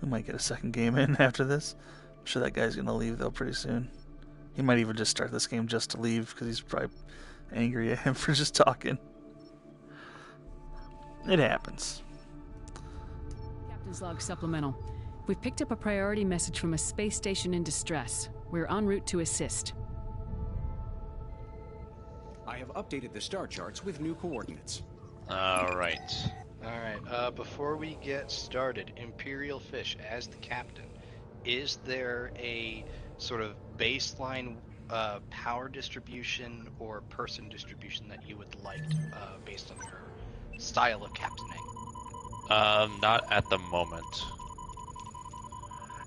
We might get a second game in after this. I'm sure that guy's gonna leave, though, pretty soon. He might even just start this game just to leave, because he's probably angry at him for just talking. It happens. Captain's log supplemental. We've picked up a priority message from a space station in distress. We're en route to assist. I have updated the star charts with new coordinates. Alright. Alright, before we get started, Imperial Fish, as the captain, is there a sort of baseline power distribution or person distribution that you would like based on your style of captaining? Not at the moment.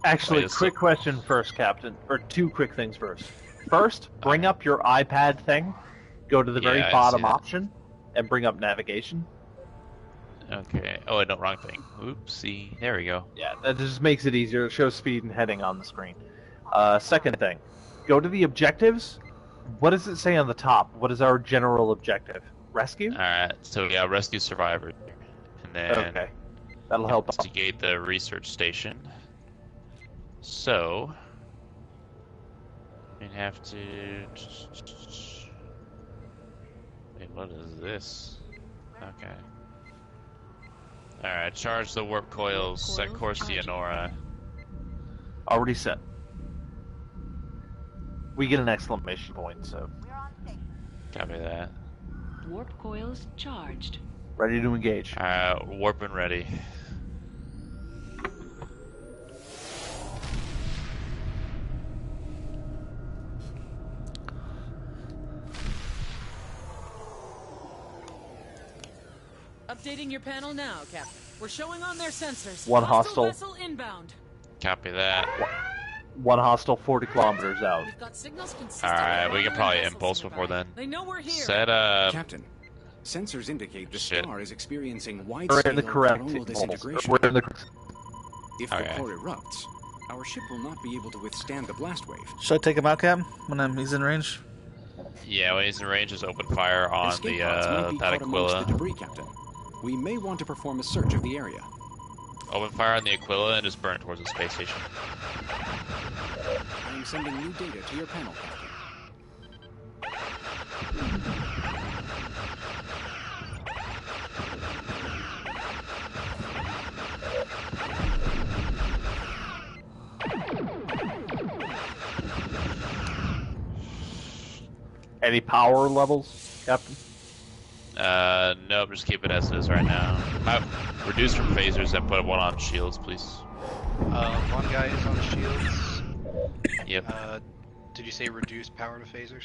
Actually, Wait, quick question first, Captain. Or 2 quick things first. First, bring up your iPad thing, go to the very I bottom see that. option, and bring up navigation. Okay. Oh, no, wrong thing. Oopsie. There we go. Yeah, that just makes it easier. It shows speed and heading on the screen. Second thing, go to the objectives. What does it say on the top? What is our general objective? Rescue? Alright, so yeah, rescue survivors. And then Okay. That'll help. investigate the research station. So, we have to... Wait, what is this? Okay. Alright, charge the warp coils, set course to Yanora. Already set. We get an exclamation point, so. Copy that. Warp coils charged. Ready to engage. Warp and ready. Updating your panel now, Captain. We're showing on their sensors. One hostile. Vessel inbound. Copy that. One hostile 40 kilometers out. We've got signals consistent Alright, with we can other probably vessels impulse nearby. before then. They know we're here. Set up. Captain, sensors indicate the Shit. star is experiencing We're wide-scale in the correct coronal impulse. disintegration. We're in the. If the Okay. core erupts, our ship will not be able to withstand the blast wave. Should I take him out, Cap, when he's in range? Yeah, when he's in range, just open fire on Escape the pods might be that caught amongst the Aquila. debris, Captain. We may want to perform a search of the area. Open fire on the Aquila and just burn towards the space station. I am sending new data to your panel, Captain. Any power levels, Captain? Nope, just keep it as it is right now. Reduce from phasers and put one on shields, please. One guy is on shields. Yep. Did you say reduce power to phasers?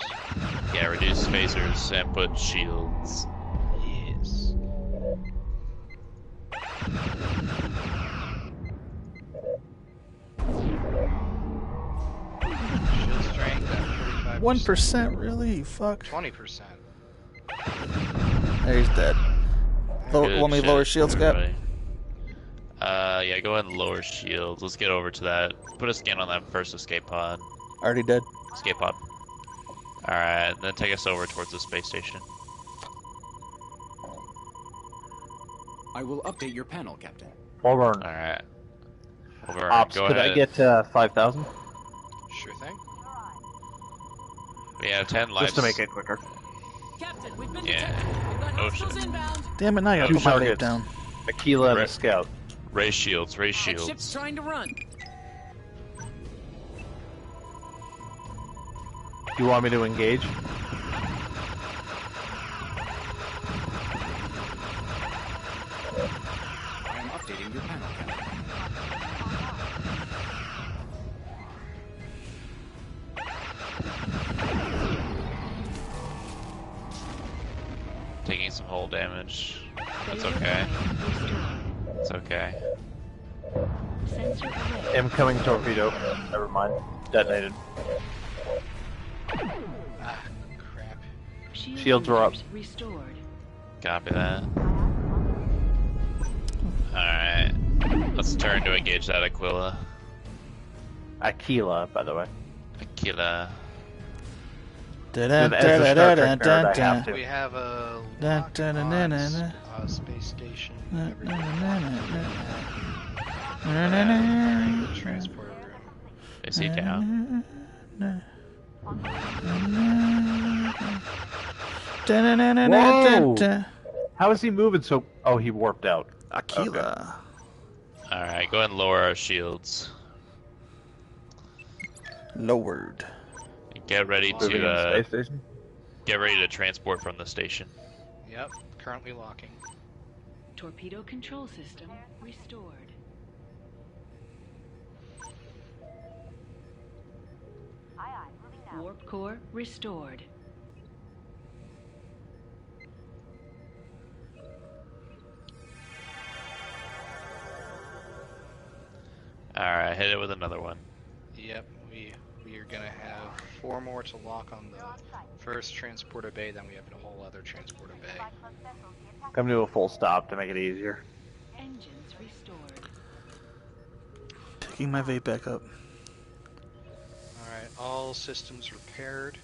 Yeah, reduce phasers and put shields. Yes. Shield strength at 45%. 1%, really? Fuck. 20%. There, he's dead. Good Want me to shit, lower shields, Cap? everybody. Yeah, go ahead and lower shields. Let's get over to that. Put a scan on that first escape pod. Already dead. Escape pod. Alright, then take us over towards the space station. I will update your panel, Captain. All burn. Alright. Over. Ops, Go could ahead. I get 5,000? Sure thing. We have 10 lives. Just to make it quicker. Captain, we've been Yeah. detected. We've got Oh, hostiles shit. inbound. Damn it! Now I gotta Two put my vape targets. down. Aquila and a scout. Ray shields. Ray That ship's shields. trying to run. Do you want me to engage? I am updating your panel, Captain. Taking some hull damage. It's okay. It's okay. Incoming torpedo. Never mind. Detonated. Ah, crap. Shields are up. Restored. Copy that. Alright. Let's turn to engage that Aquila. Aquila, by the way. Aquila. As a Star Trek nerd, I have to. We have a Dun, lock dun, dun, on dun, dun, space station. Transport room. Is he down? Whoa! How is he moving so... Oh, he warped out. Aquila. Alright, go ahead and lower our shields. Lowered. Get ready Moving to on the space station? get ready to transport from the station. Yep, currently locking. Torpedo control system restored. Warp core restored. Alright, hit it with another one. Yep, we are gonna have 4 more to lock on the first transporter bay, then we have a whole other transporter bay. Come to a full stop to make it easier. Engines restored. Picking my vape back up. Alright, all systems repaired.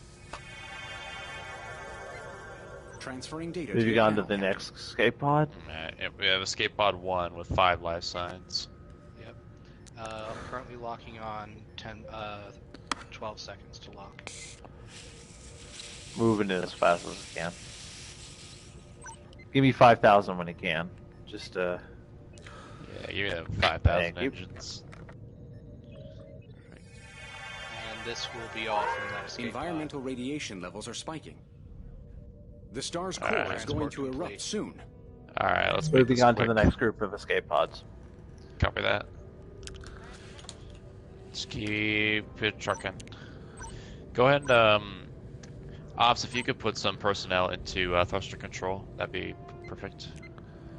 Transferring data. Have you your gone to panel, the next escape pod? Alright, we have escape pod 1 with 5 life signs. Yep. Currently locking on 12 seconds to lock. Moving it as fast as I can. Give me 5,000 when you can. Just, Yeah, you have 5,000 Thank you. engines. And this will be all from that escape Environmental radiation levels are spiking. The star's core Alright. is going to Transport erupt complete. soon. Alright, let's make moving this on quick. to the next group of escape pods. Copy that. Just keep it trucking. Go ahead and, Ops, if you could put some personnel into thruster control, that'd be perfect.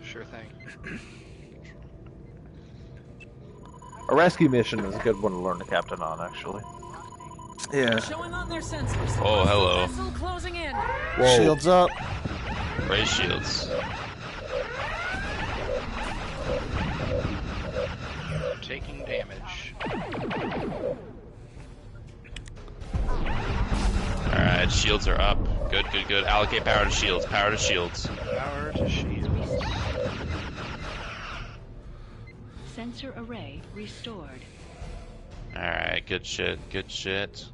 Sure thing. A rescue mission is a good one to learn the captain on, actually. Yeah. Showing on their sensors. Oh, hello. Vessel closing in. Whoa. Shields up. Ray shields. Taking damage. Alright, shields are up. Good, good, good. Allocate power to shields. Power to shields. Power to shields. Sensor array restored. Alright, good shit, good shit.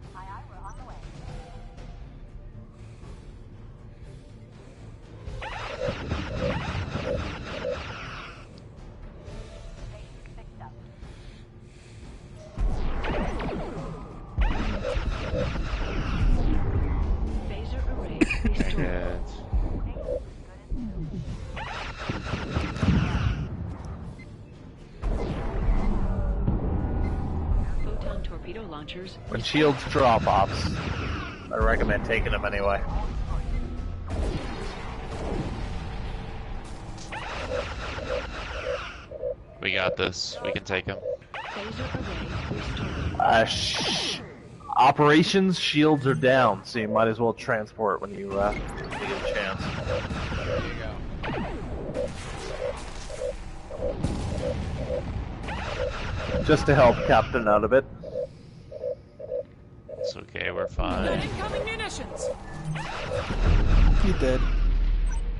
Phaser array restored. Good. Photon torpedo launchers. When shields drop ops, I recommend taking them anyway. We got this. We can take him. Phaser array restored. Operations shields are down, so you might as well transport when you get a chance. There you go. Just to help Captain out a bit. It's okay, we're Got fine. incoming munitions. He did.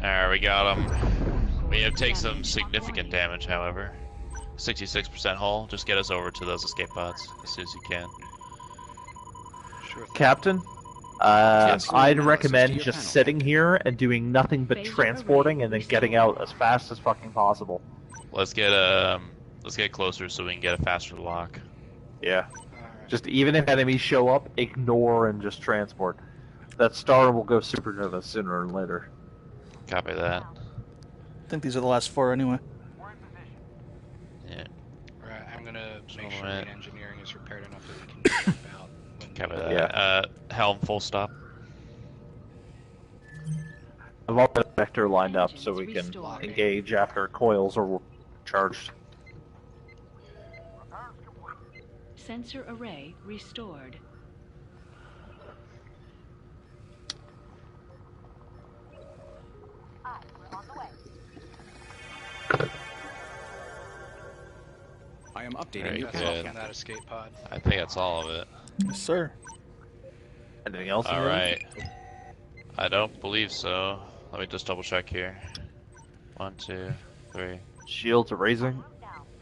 Alright, we got him. We have taken some significant damage, however. 66% hull. Just get us over to those escape pods as soon as you can. Sure thing. Captain, I'd recommend just sitting here and doing nothing but transporting and then getting out as fast as fucking possible. Let's get closer so we can get a faster lock. Yeah. Just even if enemies show up, ignore and just transport. That star will go supernova sooner or later. Copy that. I think these are the last 4 anyway. Yeah. Alright, I'm gonna make sure that engineering is repaired enough that we can jump out. Copy that. Yeah. Helm full stop. I've all got a vector lined up so we can engage after coils are charged. Sensor array restored. I am updating your panel on that escape pod. I think that's all of it. Yes, sir. Anything else? All right. I don't believe so. Let me just double check here. 1, 2, 3. Shields are raising.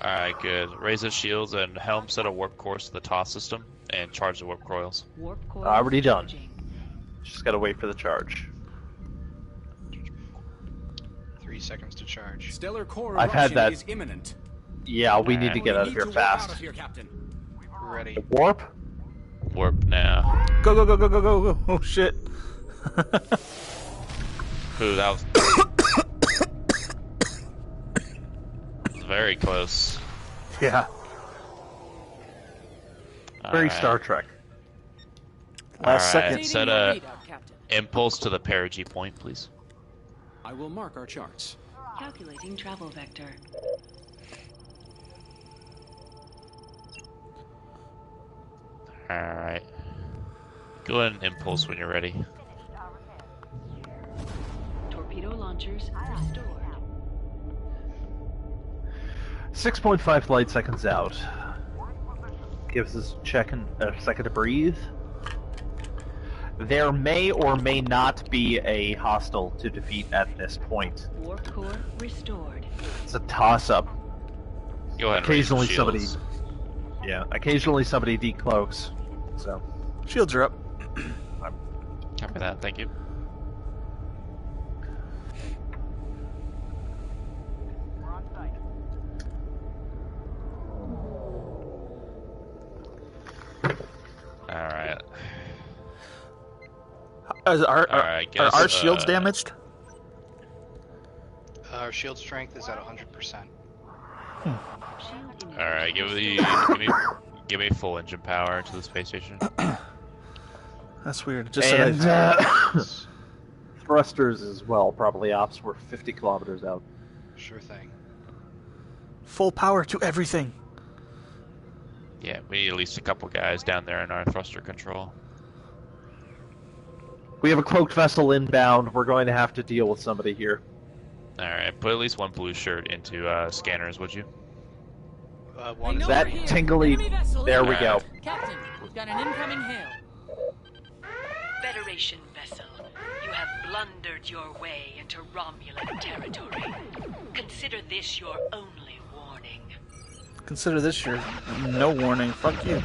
Alright, good. Raise the shields and helm set a warp course to the TOS system and charge the warp coils. Warp coils already done. charging. Just gotta wait for the charge. 3 seconds to charge. Stellar core I've had that. is imminent. Yeah, we need to get out of here fast. We're ready. Warp? Warp now. Go, go, go, go, go, go, go. Oh, shit. Ooh, that was... very close. Yeah. Very Star Trek. Last second. Set a impulse to the perigee point, please. I will mark our charts. Calculating travel vector. Alright. Go ahead and impulse when you're ready. Torpedo launchers restored. 6.5 light seconds out. Gives us a second to breathe. There may or may not be a hostile to defeat at this point. Warp core restored. It's a toss-up. Go ahead. Occasionally and somebody, shields. occasionally somebody decloaks. So Shields are up. Copy that. Thank you. Alright. Are our shields damaged? Our shield strength is at 100%. Alright, give me full engine power to the space station. That's weird. Just and thrusters as well. Probably ops were 50 kilometers out. Sure thing. Full power to everything. Yeah, we need at least a couple guys down there in our thruster control. We have a cloaked vessel inbound. We're going to have to deal with somebody here. Alright, put at least one blue shirt into scanners, would you? One is that tingly? There we go. Captain, we've got an incoming hail. Federation vessel, you have blundered your way into Romulan territory. Consider this your only warning. Consider this your no warning. Fuck you.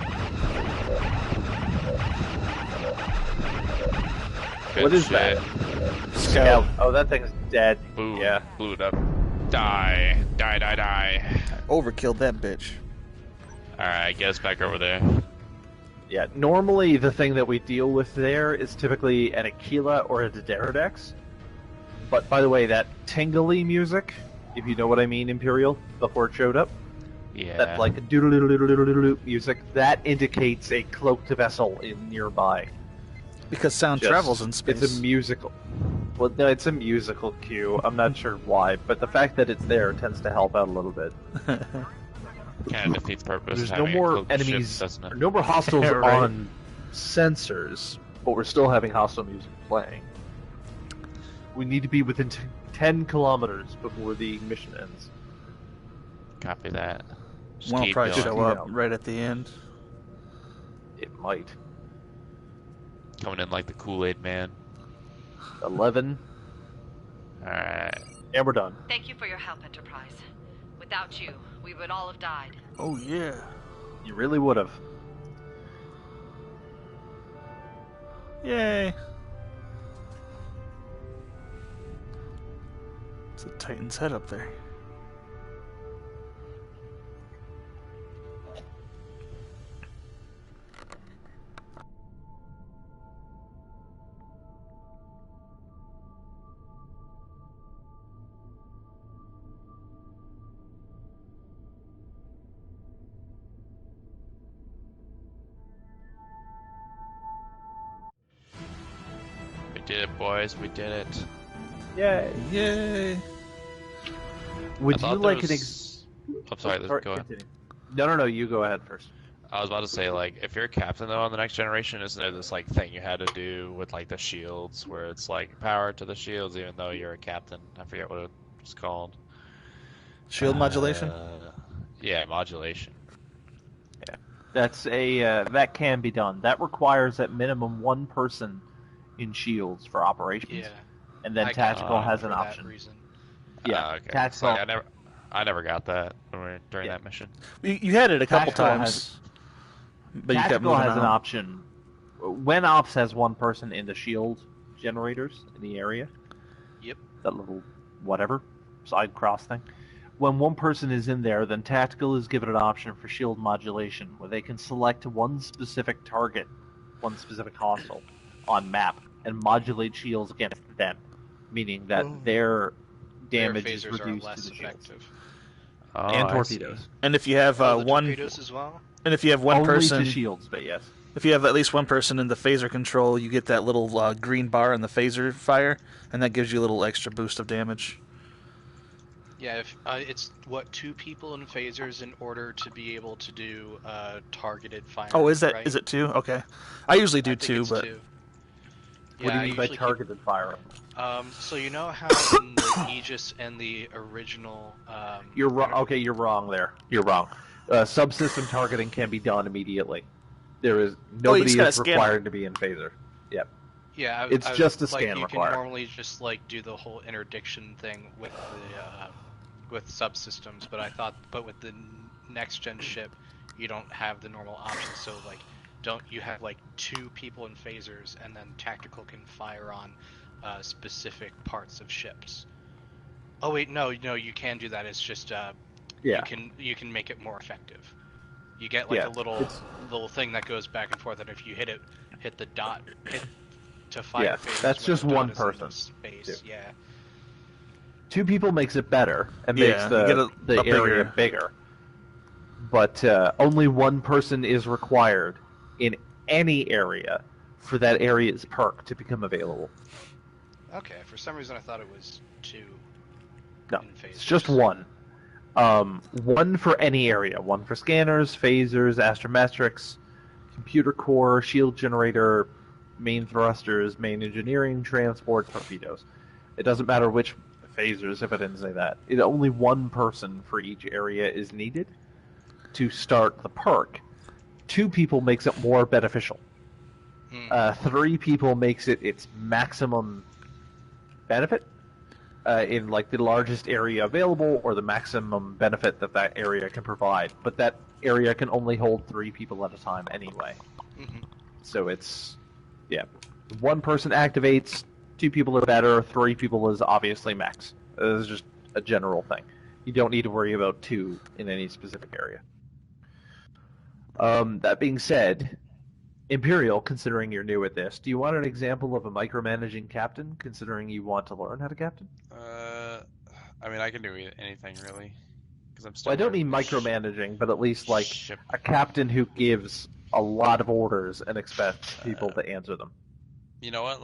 Good what is shit. that? Scout. Oh, that thing's dead. Boom. Yeah. Blew it up. Die. Die, die, die. Overkilled that bitch. Alright, get us back over there. Yeah, normally the thing that we deal with there is typically an Aquila or a Dideridex. But by the way, that tingly music, if you know what I mean, Imperial, before it showed up, Yeah. that like doodle music, that indicates a cloaked vessel in nearby. Because sound travels in space. It's a musical. Well, no, it's a musical cue. I'm not sure why, but the fact that it's there tends to help out a little bit. Kind of defeats the purpose. There's of no having a more cloaked enemies, ship, doesn't it? no more hostiles Right. on sensors, but we're still having hostile music playing. We need to be within 10 kilometers before the mission ends. Copy that. Just One will keep probably going. show up right at the end. It might. Coming in like the Kool-Aid man. 11. Alright. And we're done. Thank you for your help, Enterprise. Without you, we would all have died. Oh, yeah. You really would have. Yay. It's a Titan's head up there. We did it, boys. We did it. Yay! Yay! Would you like an I'm sorry, go ahead. Continue. No, you go ahead first. I was about to say, like, if you're a captain, though, on the next generation, isn't there this, like, thing you had to do with, like, the shields, where it's, like, power to the shields, even though you're a captain? I forget what it's called. Shield modulation? Yeah, modulation. Yeah. That's that can be done. That requires at minimum one person in shields for operations. Yeah. And then tactical has an for option. That reason. Yeah, okay. tactical. Like, I never got that during that mission. You had it a couple Tactical times. But you kept Tactical moving has on. an option. When Ops has one person in the shield generators in the area. Yep. That little whatever side cross thing. When one person is in there, then Tactical is given an option for shield modulation, where they can select one specific target, one specific hostile on map, and modulate shields against them, meaning that their damage is phasers are reduced less to the shields. effective. Oh, And I torpedoes. see. And if you have the one, torpedoes as well. and if you have one Only person, to shields, but yes. if you have at least one person in the phaser control, you get that little green bar in the phaser fire, and that gives you a little extra boost of damage. Yeah, if it's two people in phasers in order to be able to do targeted fire. Oh, is that right? is it two? Okay, I usually do I think two, it's but two. What do Yeah, you mean by targeted fire? So you know how in the Aegis and the original. You're wrong. Okay, you're wrong there. You're wrong. Subsystem targeting can be done immediately. There is nobody just gotta is scan required to be in phaser. Yep. Yeah, It's just a scan you required. can normally just do the whole interdiction thing with the with subsystems, but with the next gen ship, you don't have the normal option. So you have two people in phasers, and then tactical can fire on specific parts of ships. Oh wait, no, you can do that. It's just you can make it more effective. You get a little thing that goes back and forth, and if you hit the dot to fire phasers. That's when just the dot one is in person. Space, yeah. Two people makes it better and Yeah, makes you the get a area bigger. But only one person is required in any area for that area's perk to become available. Okay, for some reason I thought it was two. No, in phasers. it's just one. One for any area. One for scanners, phasers, astrometrics, computer core, shield generator, main thrusters, main engineering, transport, torpedoes. It doesn't matter which phasers if I didn't say that. Only one person for each area is needed to start the perk. Two people makes it more beneficial. 3 people makes it its maximum benefit in the largest area available, or the maximum benefit that area can provide. But that area can only hold 3 people at a time anyway. Mm-hmm. So it's one person activates, 2 people are better, 3 people is obviously max. This is just a general thing. You don't need to worry about 2 in any specific area. That being said, Imperial, considering you're new at this, do you want an example of a micromanaging captain, considering you want to learn how to captain? I mean, I can do anything really, because I'm still. Well, I don't mean micromanaging, but at least a captain who gives a lot of orders and expects people to answer them. You know what?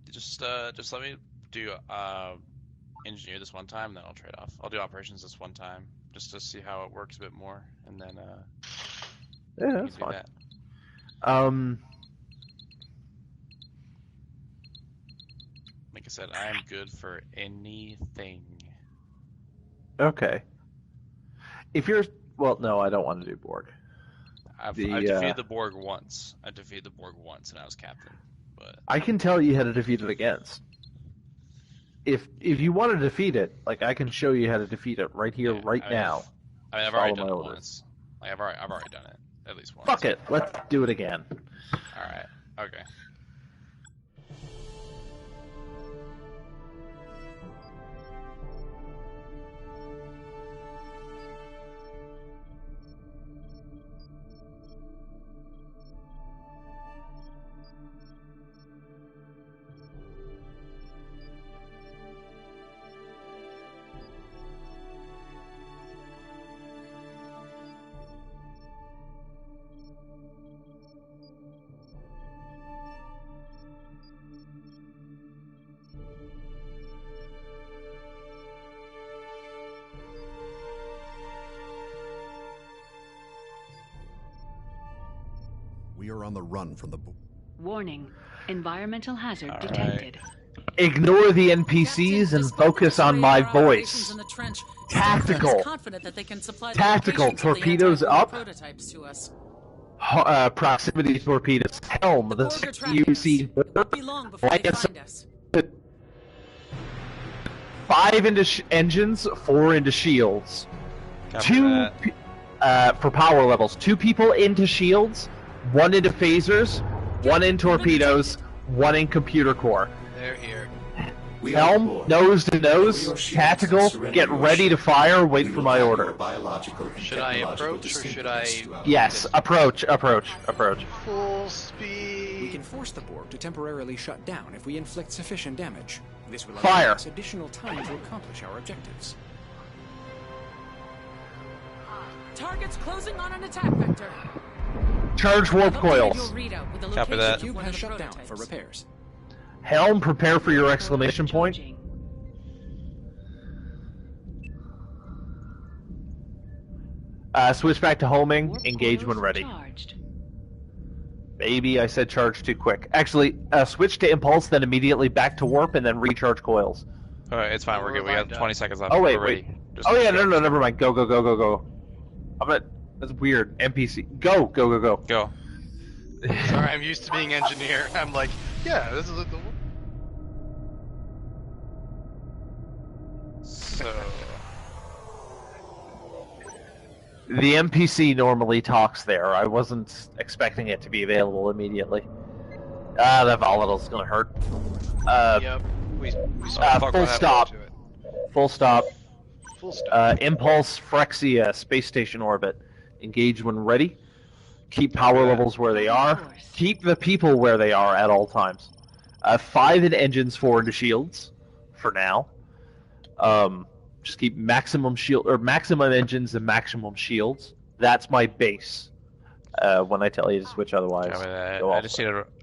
Just let me do engineer this one time, then I'll trade off. I'll do operations this one time, just to see how it works a bit more, and then yeah, that's fine. That. Like I said, I am good for anything. Okay. If you're no, I don't want to do Borg. I've defeated the Borg once. I defeated the Borg once, and I was captain. But I can tell you how to defeat it against. If you want to defeat it, I can show you how to defeat it right here, right now. I mean, I've Follow already done my it orders. once. Like, I've already done it at least once. Fuck it. Let's do it again. All right. Okay. We are on the run from the... Warning. Environmental hazard detected. Ignore the NPCs and focus on my voice. In the trench, Tactical. is confident that they can supply the Tactical. locations of the Torpedoes anti-Borg up. prototypes to us. Proximity torpedoes. Helm. The Borg are tracking you see. Won't be long before they find us. 5 into engines, 4 into shields. Copy 2 that. for power levels. 2 people into shields, 1 into phasers, 1 in torpedoes, 1 in computer core. They're here. Helm, nose to nose, tactical, get ready to fire, wait for my order. Should I approach or should I... Yes, approach. Full speed. We can force the Borg to temporarily shut down if we inflict sufficient damage. This will Fire. allow us additional time to accomplish our objectives. Target's closing on an attack vector. Charge warp Updated coils. your readout with the Copy location that. of Cube one has of the shut down prototypes. for repairs. Helm, prepare for your exclamation point. Switch back to homing. Warp Engage coils when ready. charged. Maybe I said charge too quick. Actually, switch to impulse, then immediately back to warp, and then recharge coils. All right, it's fine. We're good. We got 20 seconds left. Oh wait, We're ready. wait. Just Oh yeah, go. no, never mind. Go. I'm not. That's weird. NPC. Go. Go. Sorry, I'm used to being engineer. I'm like, yeah, this is the... So, The NPC normally talks there. I wasn't expecting it to be available immediately. That volatile's gonna hurt. Yep. We Full stop. Full stop. Full stop. Impulse Phyrexia space station orbit. Engage when ready. Keep power levels where they are. Keep the people where they are at all times. 5 in engines, 4 into shields. For now. Just keep maximum shield or maximum engines and maximum shields. That's my base. When I tell you to switch, otherwise, copy that. go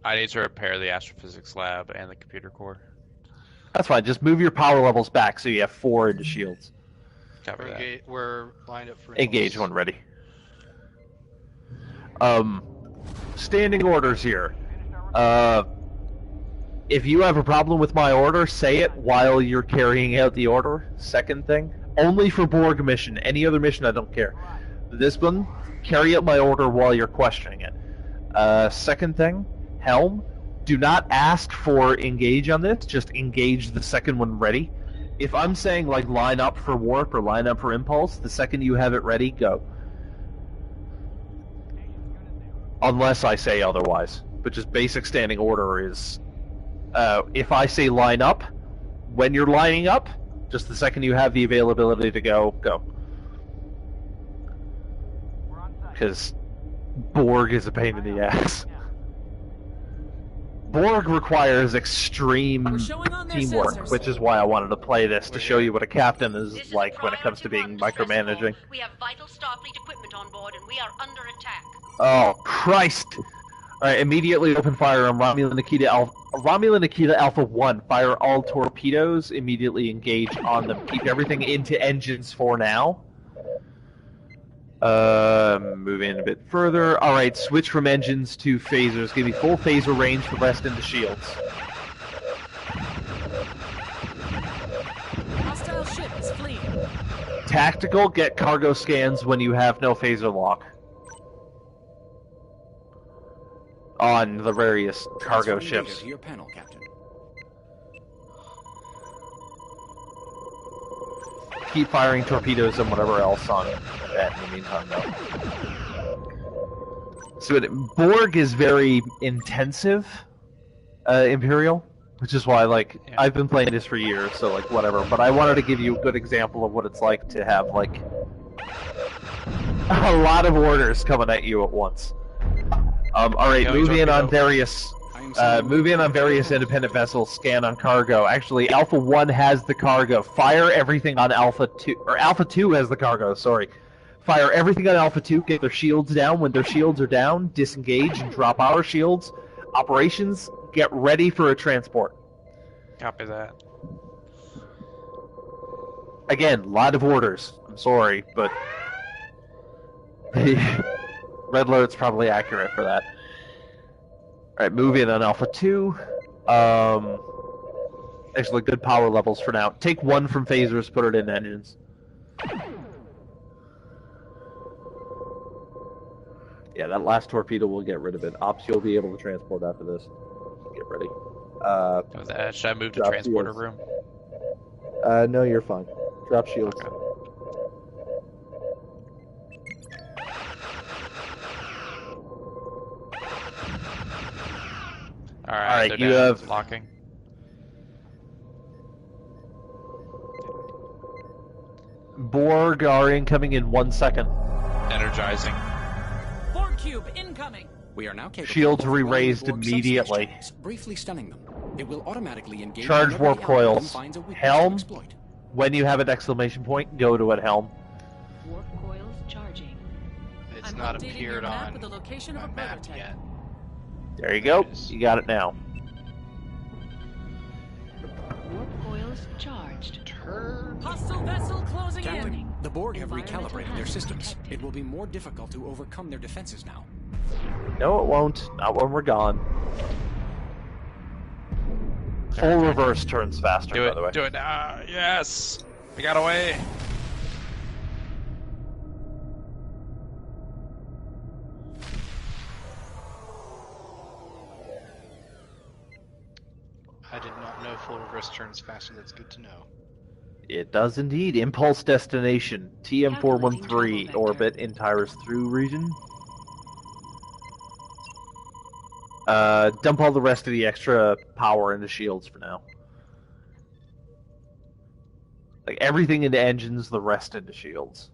I need to repair the astrophysics lab and the computer core. That's fine. Just move your power levels back so you have 4 into shields. Copy that. We're lined up for Engage when ready. Standing orders here. If you have a problem with my order, say it while you're carrying out the order. Second thing, only for Borg mission. Any other mission, I don't care. This one, carry out my order while you're questioning it. Second thing, Helm, do not ask for engage on this. Just engage the second one ready. If I'm saying like line up for warp or line up for impulse, the second you have it ready, go. Unless I say otherwise. But just basic standing order is... if I say line up, when you're lining up, just the second you have the availability to go, go. Because Borg is a pain in the ass. Borg requires extreme teamwork, which is why I wanted to play this, to show you what a captain is like when it comes to being micromanaging. We have vital Starfleet equipment on board and we are under attack. Oh, Christ! Alright, immediately open fire on Romulan Nikita Alpha 1. Fire all torpedoes, immediately engage on them. Keep everything into engines for now. Move in a bit further. Alright, switch from engines to phasers. Give me full phaser range, the rest into shields. Hostile ship is fleeing. Tactical, get cargo scans when you have no phaser lock. On the various cargo Transferring data ships. to your panel, Captain. keep firing torpedoes and whatever else on that in the meantime, though. So Borg is very intensive, Imperial, which is why, like, I've been playing this for years, so, like, whatever. But I wanted to give you a good example of what it's like to have, like, a lot of orders coming at you at once. Alright, move in on various independent vessels, scan on cargo. Actually, Alpha 1 has the cargo. Fire everything on Alpha 2, or Alpha 2 has the cargo, sorry. Fire everything on Alpha 2, get their shields down. When their shields are down, disengage and drop our shields. Operations, get ready for a transport. Copy that. Again, a lot of orders. I'm sorry, but Red Alert's probably accurate for that. Alright, move in on Alpha 2. Actually, good power levels for now. Take one from phasers, put it in engines. Yeah, that last torpedo will get rid of it. Ops, you'll be able to transport after this. Get ready. Should I move to transporter room? No, you're fine. Drop shields. Okay. Alright, you have locking. Borg are incoming in 1 second. Energizing. Borg cube incoming. We are now capable Shields of re-raised Borg immediately. subspace channels, briefly stunning them. It will automatically engage Charge whenever warp the algorithm coils. finds a weakness to Helm. exploit. When you have an exclamation point, go to it, Helm. Warp coils charging. It's I'm not updating appeared your map on with the location my of a map prototype. yet. There you go. You got it now. Warp coils charged. Hostile vessel closing Captain, in. The Borg have Environmental recalibrated their hazard systems. detected. It will be more difficult to overcome their defenses now. No, it won't. Not when we're gone. Full reverse turns faster, Do by the way. it. Do it now. Yes. We got away. I did not know full reverse turns faster. That's good to know. It does indeed. Impulse destination. Calculating travel TM413 vector. orbit entires through region. Dump all the rest of the extra power into shields for now. Like everything into engines, the rest into shields.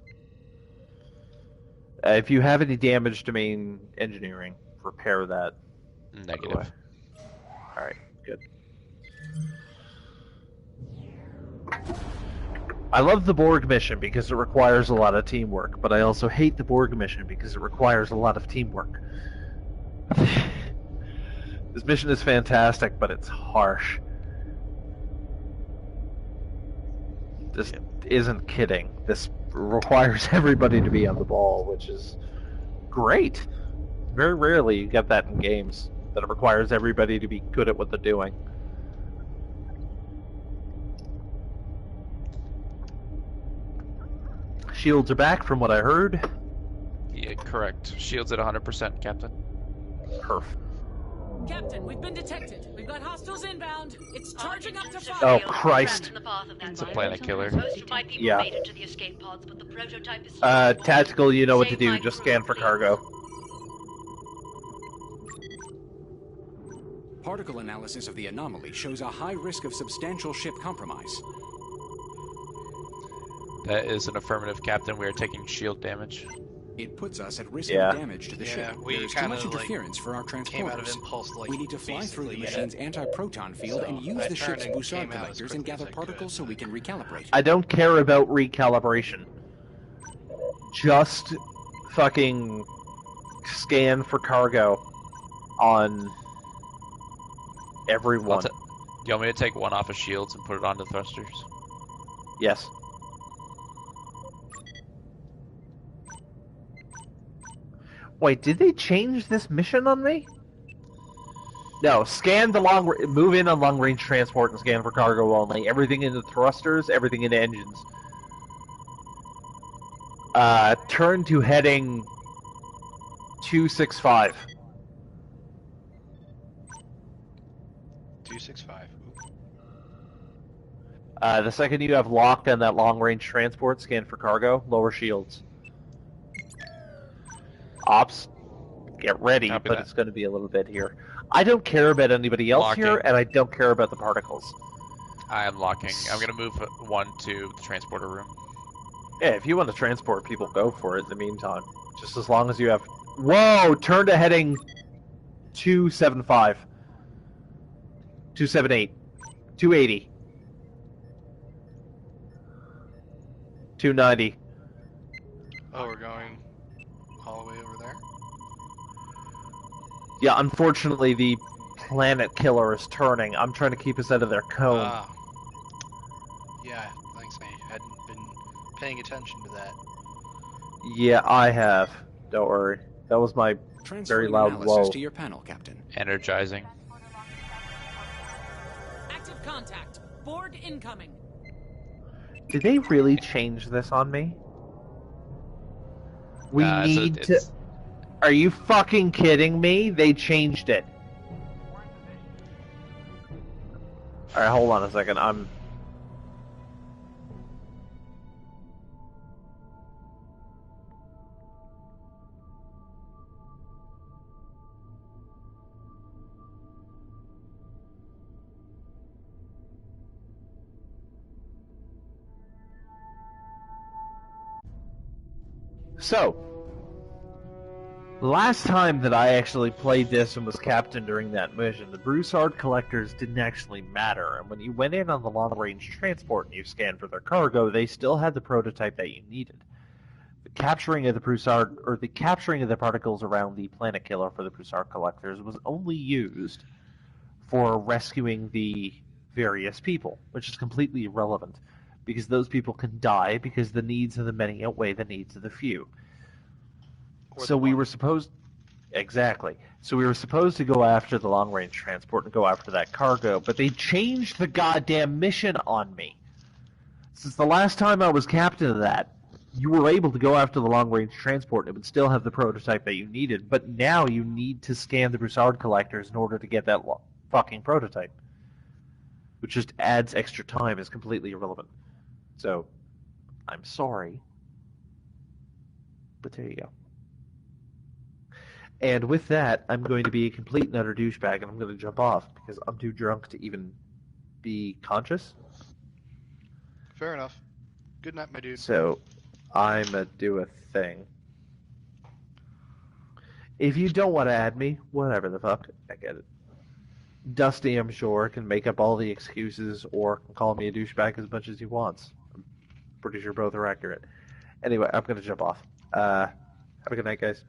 If you have any damage to main engineering, repair that. Negative. Alright, good. I love the Borg mission because it requires a lot of teamwork, but I also hate the Borg mission because it requires a lot of teamwork. This mission is fantastic, but it's harsh. This isn't kidding. This requires everybody to be on the ball, which is great. Very rarely you get that in games, that it requires everybody to be good at what they're doing. Shields are back from what I heard. Yeah, correct. Shields at 100%, Captain. Perf. Captain, we've been detected. We've got hostiles inbound. It's charging up to fire. Oh, Christ. It's a planet killer. Yeah. Made it to the escape pods, but the prototype is Tactical, you know what to do. Just scan for cargo. Particle analysis of the anomaly shows a high risk of substantial ship compromise. That is an affirmative, Captain. We are taking shield damage. It puts us at risk Yeah. of damage to the ship. we There is too kinda, much interference for our came out of transporters. impulse, like, We need to fly through the basically, machine's anti-proton field So, and use I the turned ship's and Bussard came out as collectors and quickly as gather I particles could. so we can recalibrate. I don't care about recalibration. Just fucking scan for cargo on everyone. Do you want me to take one off of shields and put it onto thrusters? Yes. Wait, did they change this mission on me? No, scan the move in on long-range transport and scan for cargo only. Everything into thrusters, everything into engines. Turn to heading 265. 265. The second you have lock on that long-range transport, scan for cargo, lower shields. Ops, get ready, Copy but that. it's going to be a little bit here. I don't care about anybody else here, Locking. and I don't care about the particles. I am locking. I'm going to move one to the transporter room. Yeah, if you want to transport people, go for it in the meantime. Just as long as you have... Whoa! Turn to heading 275. 278. 280. 290. Oh, we're going all the way over there? Yeah, unfortunately, the planet killer is turning. I'm trying to keep us out of their cone. Yeah, thanks. I hadn't been paying attention to that. Yeah, I have. Don't worry. That was my very Transferring loud analysis whoa. to your panel, Captain. Energizing. Active contact. Borg incoming. Did they really change this on me? We So need to... it's- Are you fucking kidding me? They changed it. Alright, hold on a second. So, last time that I actually played this and was captain during that mission, the Broussard collectors didn't actually matter, and when you went in on the long-range transport and you scanned for their cargo, they still had the prototype that you needed. The capturing of the Broussard, or the capturing of the particles around the planet killer for the Broussard collectors was only used for rescuing the various people, which is completely irrelevant, because those people can die because the needs of the many outweigh the needs of the few. So we were supposed... Exactly. So we were supposed to go after the long-range transport and go after that cargo, but they changed the goddamn mission on me. Since the last time I was captain of that, you were able to go after the long-range transport and it would still have the prototype that you needed, but now you need to scan the Broussard collectors in order to get that fucking prototype. Which just adds extra time, is completely irrelevant. So, I'm sorry. But there you go. And with that, I'm going to be a complete and utter douchebag, and I'm going to jump off, because I'm too drunk to even be conscious. Fair enough. Good night, my dude. So, I'm going to do a thing. If you don't want to add me, whatever the fuck, I get it. Dusty, I'm sure, can make up all the excuses or can call me a douchebag as much as he wants. I'm pretty sure both are accurate. Anyway, I'm going to jump off. Have a good night, guys.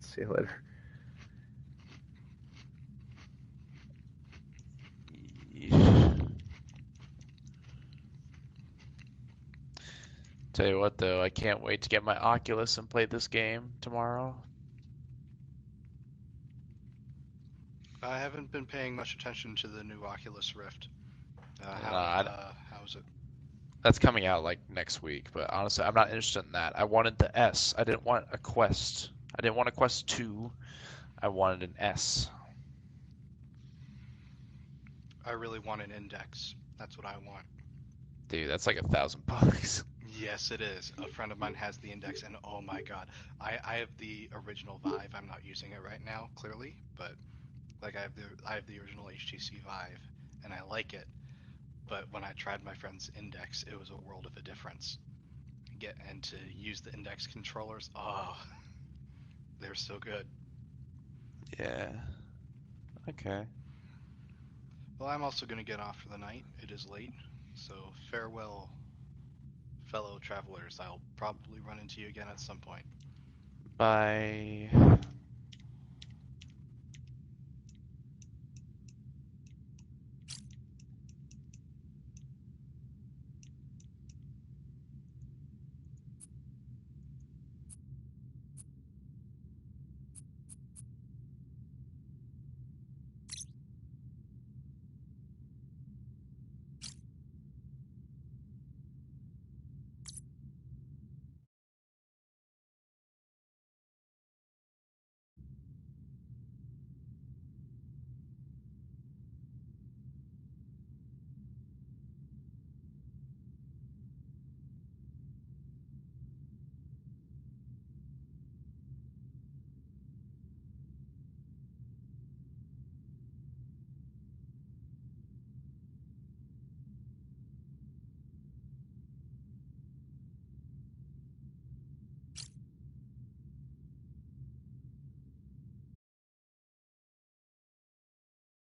See you later. Tell you what, though, I can't wait to get my Oculus and play this game tomorrow. I haven't been paying much attention to the new Oculus Rift. How's it? That's coming out like next week, but honestly, I'm not interested in that. I wanted the S. I didn't want a Quest. I didn't want a Quest 2. I wanted an S. I really want an Index. That's what I want. Dude, that's like $1,000. Yes, it is. A friend of mine has the Index, and oh my god, I have the original Vive. I'm not using it right now, clearly, but like I have the original HTC Vive, and I like it. But when I tried my friend's Index, it was a world of a difference. And to use the Index controllers, oh, they're so good. Yeah. Okay. Well, I'm also going to get off for the night. It is late, so farewell, fellow travelers. I'll probably run into you again at some point. Bye.